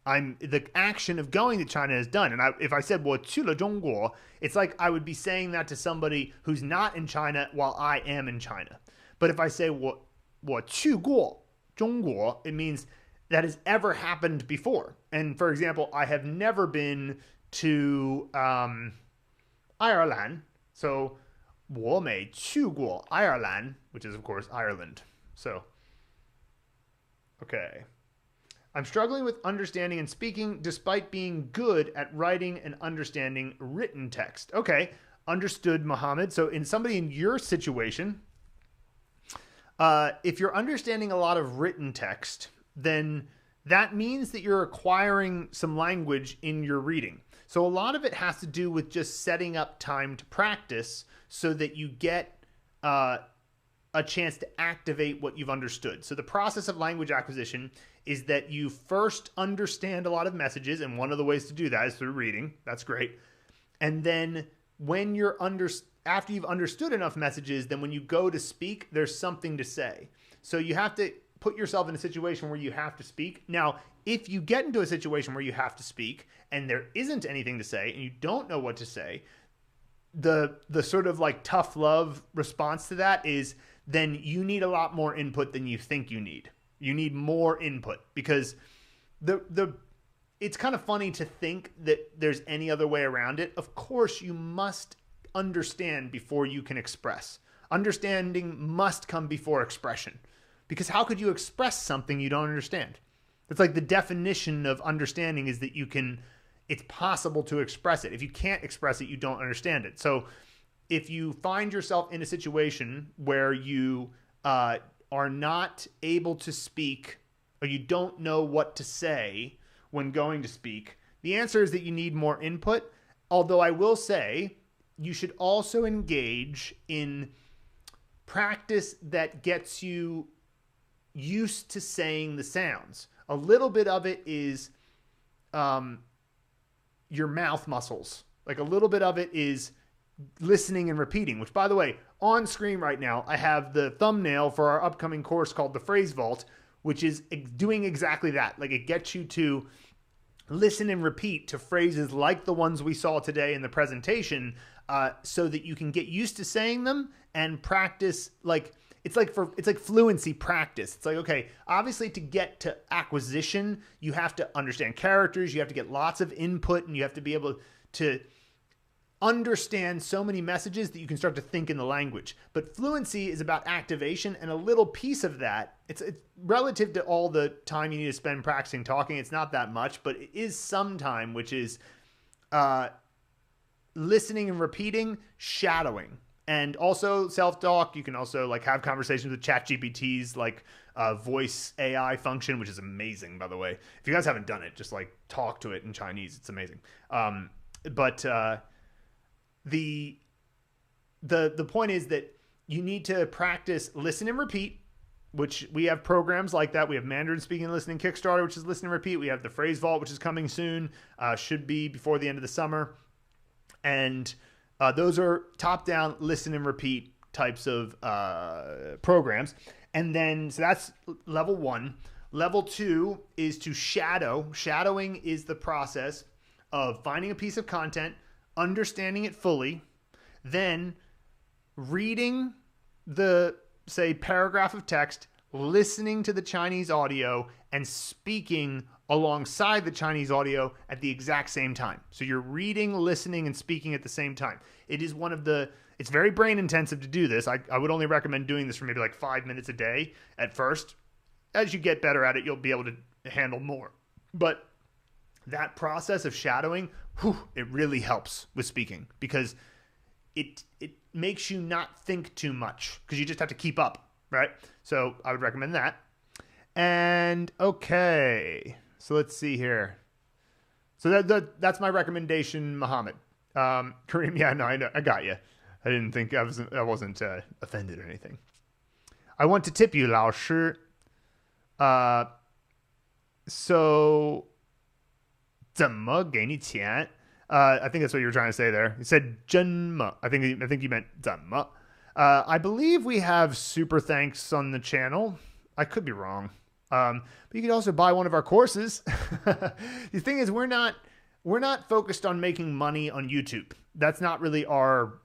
The action of going to China is done. And if I said 我去了中国, it's like I would be saying that to somebody who's not in China while I am in China. But if I say 我去过中国, it means that has ever happened before. And for example, I have never been to Ireland. So 我没去过 Ireland, which is of course Ireland. So, okay. I'm struggling with understanding and speaking despite being good at writing and understanding written text. Okay, understood, Mohammed. So somebody in your situation, if you're understanding a lot of written text, then that means that you're acquiring some language in your reading. So a lot of it has to do with just setting up time to practice so that you get a chance to activate what you've understood. So the process of language acquisition is that you first understand a lot of messages, and one of the ways to do that is through reading. That's great. And then when you're after you've understood enough messages, then when you go to speak, there's something to say. So you have to put yourself in a situation where you have to speak. Now, if you get into a situation where you have to speak and there isn't anything to say and you don't know what to say, the sort of like tough love response to that is then you need a lot more input than you think you need. You need more input because it's kind of funny to think that there's any other way around it. Of course, you must understand before you can express. Understanding must come before expression, because how could you express something you don't understand? It's like the definition of understanding is that it's possible to express it. If you can't express it, you don't understand it. So if you find yourself in a situation where you are not able to speak or you don't know what to say when going to speak, the answer is that you need more input. Although I will say you should also engage in practice that gets you used to saying the sounds. A little bit of it is your mouth muscles. Like a little bit of it is listening and repeating, which by the way, on screen right now, I have the thumbnail for our upcoming course called the Phrase Vault, which is doing exactly that. Like it gets you to listen and repeat to phrases like the ones we saw today in the presentation, so that you can get used to saying them and practice. Like it's like fluency practice. It's like, okay, obviously to get to acquisition, you have to understand characters, you have to get lots of input, and you have to be able to understand so many messages that you can start to think in the language. But fluency is about activation, and a little piece of that, it's relative to all the time you need to spend practicing talking. It's not that much, but it is some time, which is listening and repeating, shadowing, and also self-talk. You can also like have conversations with ChatGPT's like voice AI function, which is amazing, by the way. If you guys haven't done it, just like talk to it in Chinese. It's amazing. The point is that you need to practice listen and repeat, which we have programs like that. We have Mandarin Speaking and Listening Kickstarter, which is listen and repeat. We have the Phrase Vault, which is coming soon, should be before the end of the summer. And those are top-down listen and repeat types of programs. And then, so that's level 1. Level 2 is to shadow. Shadowing is the process of finding a piece of content, understanding it fully, then reading the, say, paragraph of text, listening to the Chinese audio, and speaking alongside the Chinese audio at the exact same time. So you're reading, listening, and speaking at the same time. It is it's very brain intensive to do this. I would only recommend doing this for maybe like 5 minutes a day at first. As you get better at it, you'll be able to handle more. But that process of shadowing, it really helps with speaking because it makes you not think too much because you just have to keep up, right? So I would recommend that. And okay, so let's see here. So that's my recommendation, Muhammad. Kareem, yeah, no, I know, I got you. I didn't think I wasn't offended or anything. I want to tip you, 老师. So 怎么给你钱? I think that's what you were trying to say there. You said 真么. I think you meant 怎么. I believe we have super thanks on the channel. I could be wrong. But you could also buy one of our courses. The thing is, we're not focused on making money on YouTube. That's not really our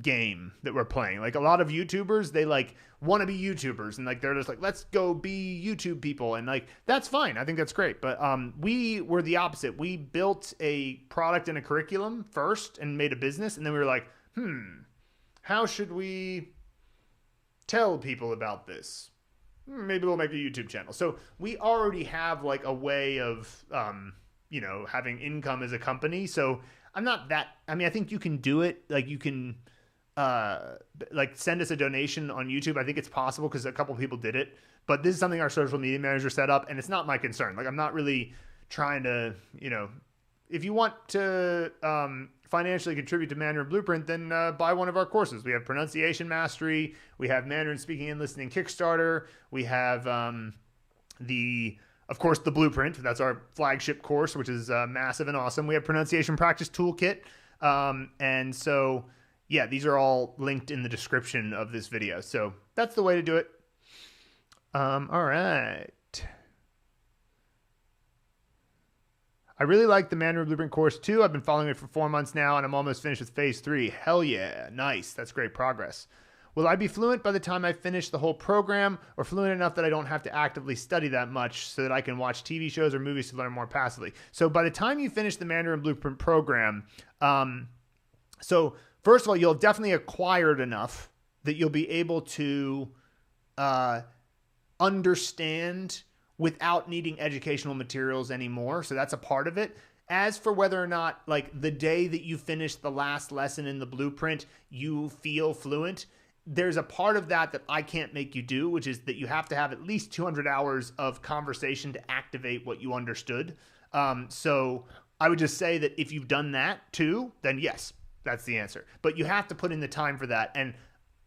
game that we're playing. Like a lot of YouTubers, they like want to be YouTubers and like they're just like, let's go be YouTube people, and like that's fine. I think that's great. But we were the opposite. We built a product and a curriculum first and made a business, and then we were like, how should we tell people about this? Maybe we'll make a YouTube channel. So we already have like a way of having income as a company. So I'm not that, I mean, I think you can do it. Like you can like send us a donation on YouTube. I think it's possible because a couple people did it, but this is something our social media manager set up, and it's not my concern. Like I'm not really trying to, if you want to financially contribute to Mandarin Blueprint, then buy one of our courses. We have Pronunciation Mastery. We have Mandarin Speaking and Listening Kickstarter. We have of course, the Blueprint. That's our flagship course, which is massive and awesome. We have Pronunciation Practice Toolkit. And so, yeah, these are all linked in the description of this video. So that's the way to do it. All right. I really like the Mandarin Blueprint course too. I've been following it for 4 months now, and I'm almost finished with phase 3. Hell yeah. Nice. That's great progress. Will I be fluent by the time I finish the whole program, or fluent enough that I don't have to actively study that much so that I can watch TV shows or movies to learn more passively? So by the time you finish the Mandarin Blueprint program, so first of all, you'll have definitely acquired enough that you'll be able to understand without needing educational materials anymore. So that's a part of it. As for whether or not, like the day that you finish the last lesson in the Blueprint, you feel fluent, there's a part of that I can't make you do, which is that you have to have at least 200 hours of conversation to activate what you understood. So I would just say that if you've done that too, then yes, that's the answer. But you have to put in the time for that. And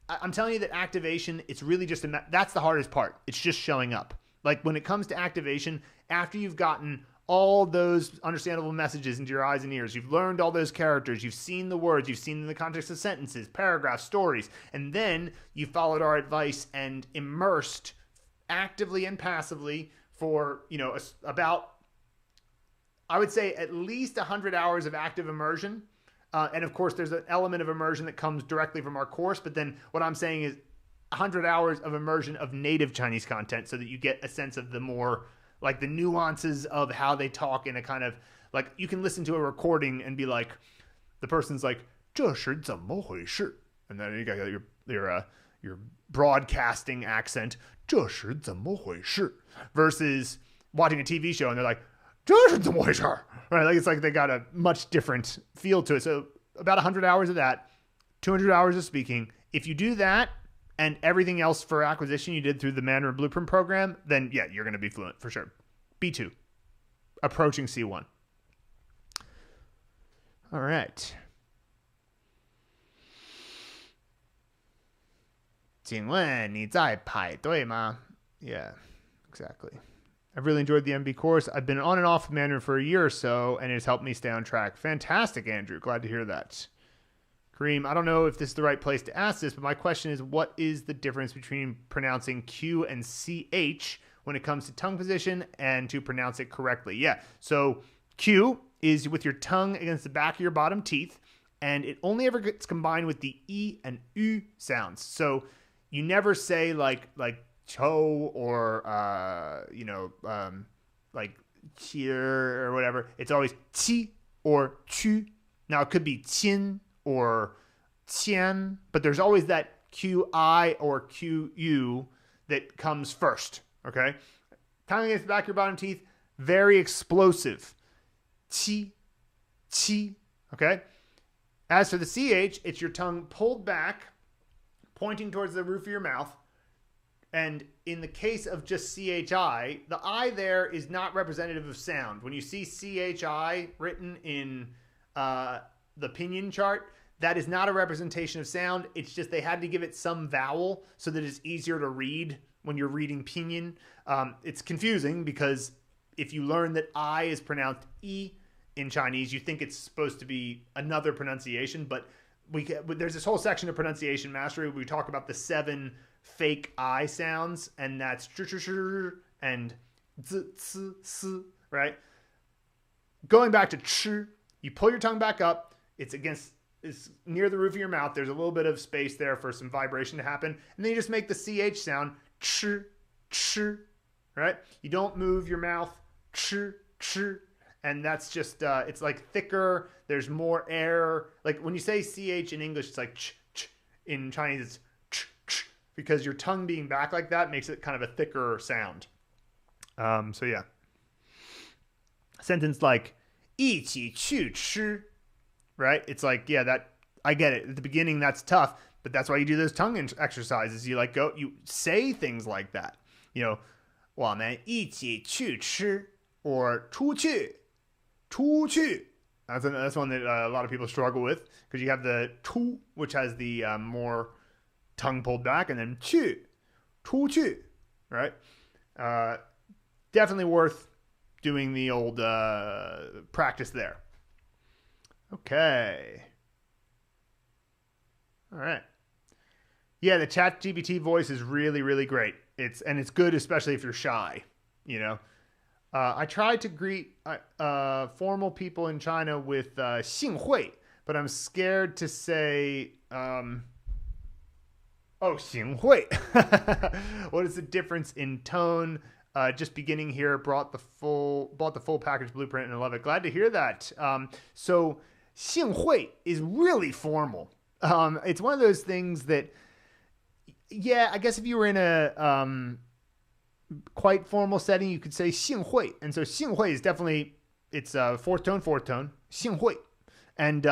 I'm telling you that activation, it's really just, that's the hardest part. It's just showing up. Like when it comes to activation, after you've gotten all those understandable messages into your eyes and ears, you've learned all those characters, you've seen the words, you've seen in the context of sentences, paragraphs, stories, and then you followed our advice and immersed actively and passively for, about, I would say at least 100 hours of active immersion. And of course, there's an element of immersion that comes directly from our course. But then what I'm saying is 100 hours of immersion of native Chinese content so that you get a sense of the more, like the nuances of how they talk in a kind of, like you can listen to a recording and be like, the person's like, 这是怎么回事? And then you got your broadcasting accent, 这是怎么回事? Versus watching a TV show and they're like, 这是怎么回事? Right? Like it's like they got a much different feel to it. So about 100 hours of that, 200 hours of speaking. If you do that and everything else for acquisition you did through the Mandarin Blueprint program, then yeah, you're going to be fluent for sure. B2, approaching C1. All right. 请问你在排队吗? Yeah, exactly. I've really enjoyed the MB course. I've been on and off with Mandarin for a year or so, and it's helped me stay on track. Fantastic, Andrew. Glad to hear that. Kareem, I don't know if this is the right place to ask this, but my question is, what is the difference between pronouncing Q and CH when it comes to tongue position and to pronounce it correctly? Yeah, so Q is with your tongue against the back of your bottom teeth, and it only ever gets combined with the E and U sounds. So you never say like cho or, like cheer or whatever. It's always qi or chu. Now it could be qin or qian, but there's always that qi or qu that comes first, okay? Tongue against the back of your bottom teeth, very explosive. Qi, qi, okay? As for the ch, it's your tongue pulled back, pointing towards the roof of your mouth, And in the case of just CHI, the I there is not representative of sound. When you see CHI written in the pinyin chart, that is not a representation of sound. It's just they had to give it some vowel so that it's easier to read when you're reading pinyin. It's confusing because if you learn that I is pronounced I in Chinese, you think it's supposed to be another pronunciation. But there's this whole section of pronunciation mastery where we talk about the 7 fake I sounds, and that's and z, right? Going back to ch, you pull your tongue back up. It's near the roof of your mouth. There's a little bit of space there for some vibration to happen. And then you just make the CH sound, ch, right? You don't move your mouth, ch. And that's just, it's like thicker. There's more air. Like when you say CH in English, it's like ch. In Chinese, it's ch, because your tongue being back like that makes it kind of a thicker sound. So yeah. A sentence like, 一起去吃. Right? It's like, yeah, that I get it. At the beginning, that's tough, but that's why you do those tongue exercises. You you say things like that. 我们一起去吃 or 出去. That's one that a lot of people struggle with because you have the 出, which has the more tongue pulled back, and then 去, 出去, right? Definitely worth doing the old practice there. Okay. All right. Yeah, the ChatGPT voice is really, really great. It's good, especially if you're shy. I tried to greet formal people in China with 幸会, but I'm scared to say 幸会. What is the difference in tone? Just beginning here, bought the full package blueprint, and I love it. Glad to hear that. So 幸会 is really formal. It's one of those things that, yeah, I guess if you were in a quite formal setting, you could say 幸会. And so 幸会is definitely, it's fourth tone, 幸会. And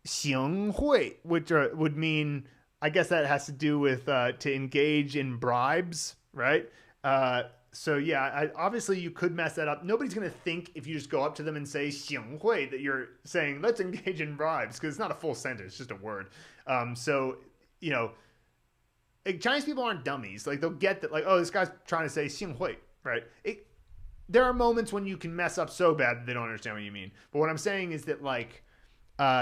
行贿, which would mean, I guess that has to do with to engage in bribes, right? So yeah, obviously you could mess that up. Nobody's going to think if you just go up to them and say 行贿 that you're saying let's engage in bribes, because it's not a full sentence, it's just a word. So, Chinese people aren't dummies. Like they'll get that, like, oh, this guy's trying to say 幸会, right? There are moments when you can mess up so bad that they don't understand what you mean. But what I'm saying is that like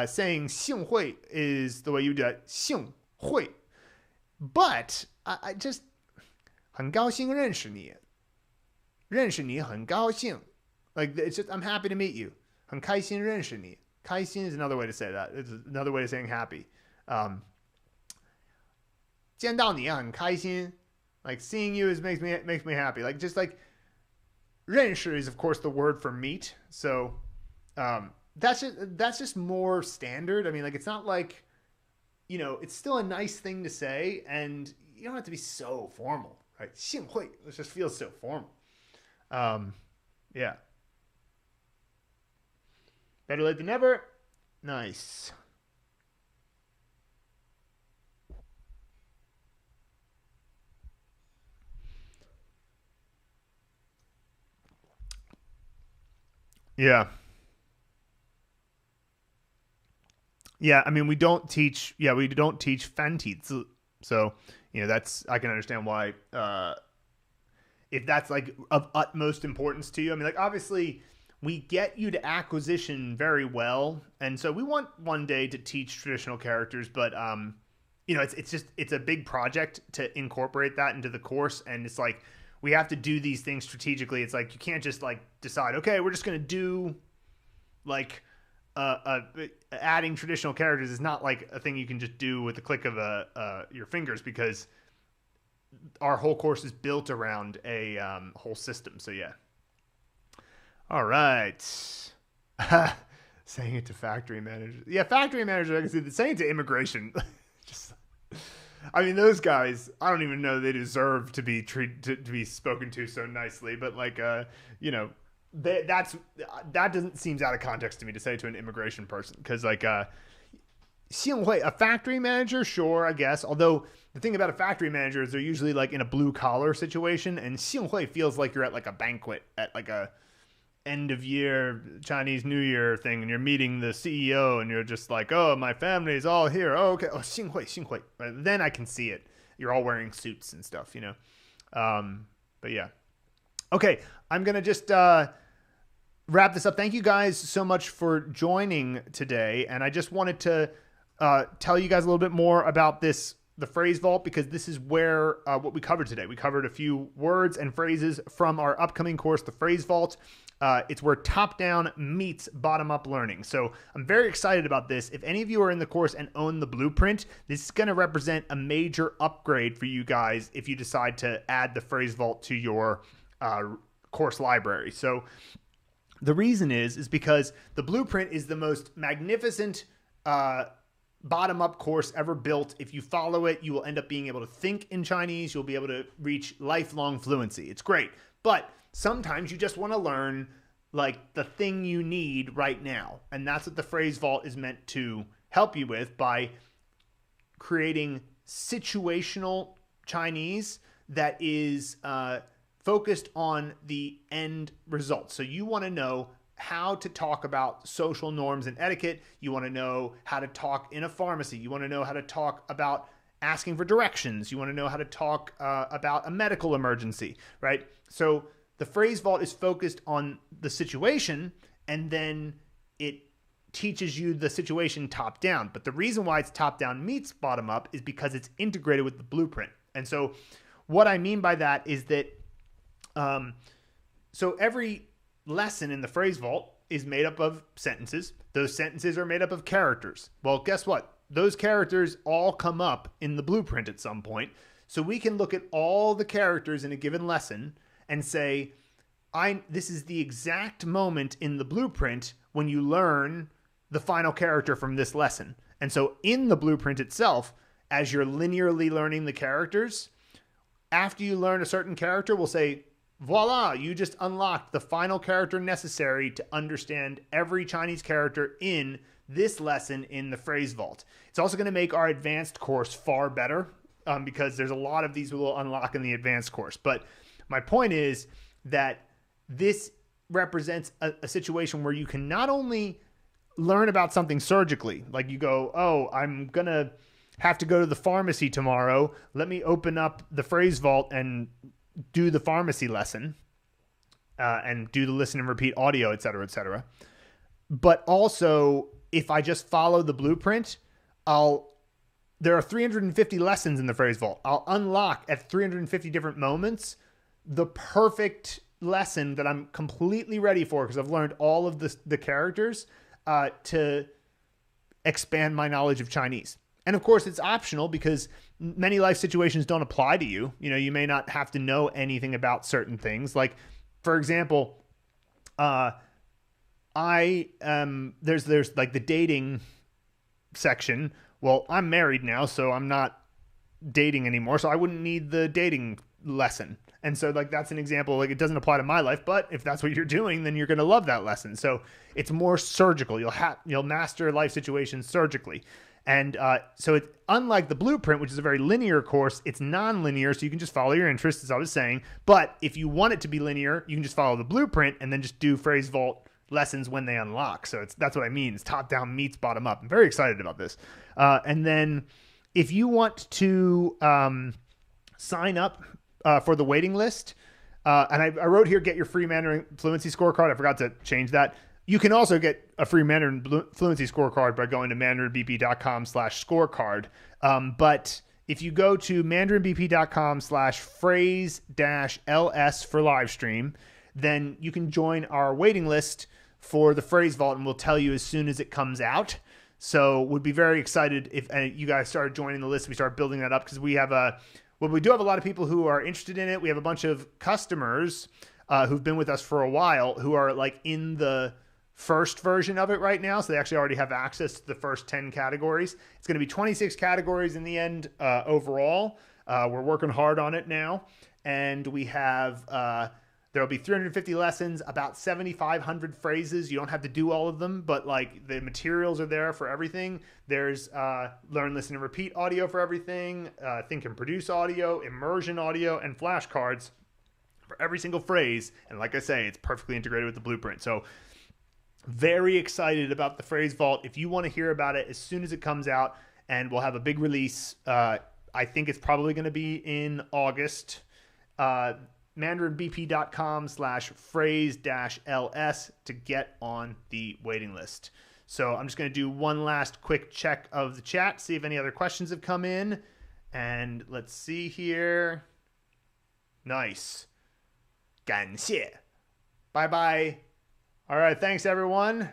saying 幸会 is the way you do it, 幸会. But I just 很高兴认识你. 认识你很高兴. Like it's just, I'm happy to meet you. 很开心认识你. 开心 is another way to say that. It's another way of saying happy. 见到你很开心. Like seeing you makes me happy. Like just like 认识 is of course the word for meet. So that's just more standard. I mean, like it's not like, it's still a nice thing to say, and you don't have to be so formal, right? 幸会, it just feels so formal. Yeah. Better late than never. Nice. Yeah. Yeah, I mean, we don't teach 繁体字. So, that's, I can understand why, if that's like of utmost importance to you. I mean, like obviously we get you to acquisition very well. And so we want one day to teach traditional characters, but, it's a big project to incorporate that into the course. And it's like, we have to do these things strategically. It's like, you can't just like decide, okay, we're just going to do like, adding traditional characters is not like a thing you can just do with the click of your fingers, because our whole course is built around a whole system. So yeah. All right. Saying it to factory managers. Yeah, factory managers, I can see that. Saying it to immigration. I mean, those guys, I don't even know they deserve to be treated, to be spoken to so nicely, but like, that doesn't seems out of context to me to say to an immigration person, because like, 幸会, a factory manager, sure, I guess. Although the thing about a factory manager is they're usually like in a blue collar situation, and 幸会 feels like you're at like a banquet at like a end of year Chinese New Year thing, and you're meeting the CEO, and you're just like, oh, my family's all here. Oh, okay. Oh, 幸会, 幸会. Then I can see it. You're all wearing suits and stuff, you know. But yeah. Okay, I'm gonna just wrap this up. Thank you guys so much for joining today, and I just wanted to tell you guys a little bit more about the phrase vault, because this is where what we covered today. We covered a few words and phrases from our upcoming course, the phrase vault. It's where top-down meets bottom-up learning. So I'm very excited about this. If any of you are in the course and own the blueprint, this is going to represent a major upgrade for you guys if you decide to add the phrase vault to your course library. So the reason is because the blueprint is the most magnificent bottom-up course ever built. If you follow it, you will end up being able to think in Chinese. You'll be able to reach lifelong fluency. It's great. But sometimes you just want to learn like the thing you need right now. And that's what the phrase vault is meant to help you with, by creating situational Chinese that is focused on the end result. So you want to know how to talk about social norms and etiquette. You want to know how to talk in a pharmacy. You want to know how to talk about asking for directions. You want to know how to talk about a medical emergency, right? So the phrase vault is focused on the situation, and then it teaches you the situation top down. But the reason why it's top down meets bottom up is because it's integrated with the blueprint. And so what I mean by that is that so every lesson in the phrase vault is made up of sentences. Those sentences are made up of characters. Well, guess what? Those characters all come up in the blueprint at some point. So we can look at all the characters in a given lesson and say, this is the exact moment in the blueprint when you learn the final character from this lesson. And so in the blueprint itself, as you're linearly learning the characters, after you learn a certain character, we'll say, voila, you just unlocked the final character necessary to understand every Chinese character in this lesson in the phrase vault. It's also going to make our advanced course far better because there's a lot of these we'll unlock in the advanced course. But my point is that this represents a situation where you can not only learn about something surgically, like you go, oh, I'm going to have to go to the pharmacy tomorrow. Let me open up the phrase vault and do the pharmacy lesson and do the listen and repeat audio, et cetera, et cetera. But also, if I just follow the blueprint, there are 350 lessons in the phrase vault. I'll unlock at 350 different moments the perfect lesson that I'm completely ready for, because I've learned all of the characters to expand my knowledge of Chinese. And of course, it's optional because many life situations don't apply to you. You know, you may not have to know anything about certain things. Like, for example, there's like the dating section. Well, I'm married now, so I'm not dating anymore. So I wouldn't need the dating lesson. And so like, that's an example, like it doesn't apply to my life, but if that's what you're doing, then you're going to love that lesson. So it's more surgical. You'll master life situations surgically. And so it's unlike the blueprint, which is a very linear course, it's non-linear, so you can just follow your interests, as I was saying. But if you want it to be linear, you can just follow the blueprint and then just do phrase vault lessons when they unlock. So that's what I mean. It's top down meets bottom up. I'm very excited about this. And then if you want to sign up for the waiting list, and I wrote here, get your free Mandarin fluency scorecard. I forgot to change that. You can also get a free Mandarin fluency scorecard by going to mandarinbp.com/scorecard. But if you go to mandarinbp.com/phrase-ls for live stream, then you can join our waiting list for the phrase vault, and we'll tell you as soon as it comes out. So we'd be very excited if you guys started joining the list. We start building that up because we have we do have a lot of people who are interested in it. We have a bunch of customers who've been with us for a while who are like in the first version of it right now. So they actually already have access to the first 10 categories. It's going to be 26 categories in the end overall. We're working hard on it now. And we have There'll be 350 lessons, about 7,500 phrases. You don't have to do all of them, but like the materials are there for everything. There's learn, listen, and repeat audio for everything, think and produce audio, immersion audio, and flashcards for every single phrase. And like I say, it's perfectly integrated with the blueprint. So very excited about the Phrase Vault. If you want to hear about it as soon as it comes out, and we'll have a big release. I think it's probably going to be in August. mandarinbp.com/phrase-ls to get on the waiting list. So I'm just going to do one last quick check of the chat, see if any other questions have come in. And let's see here. Nice. 感谢. Bye-bye. All right, thanks, everyone.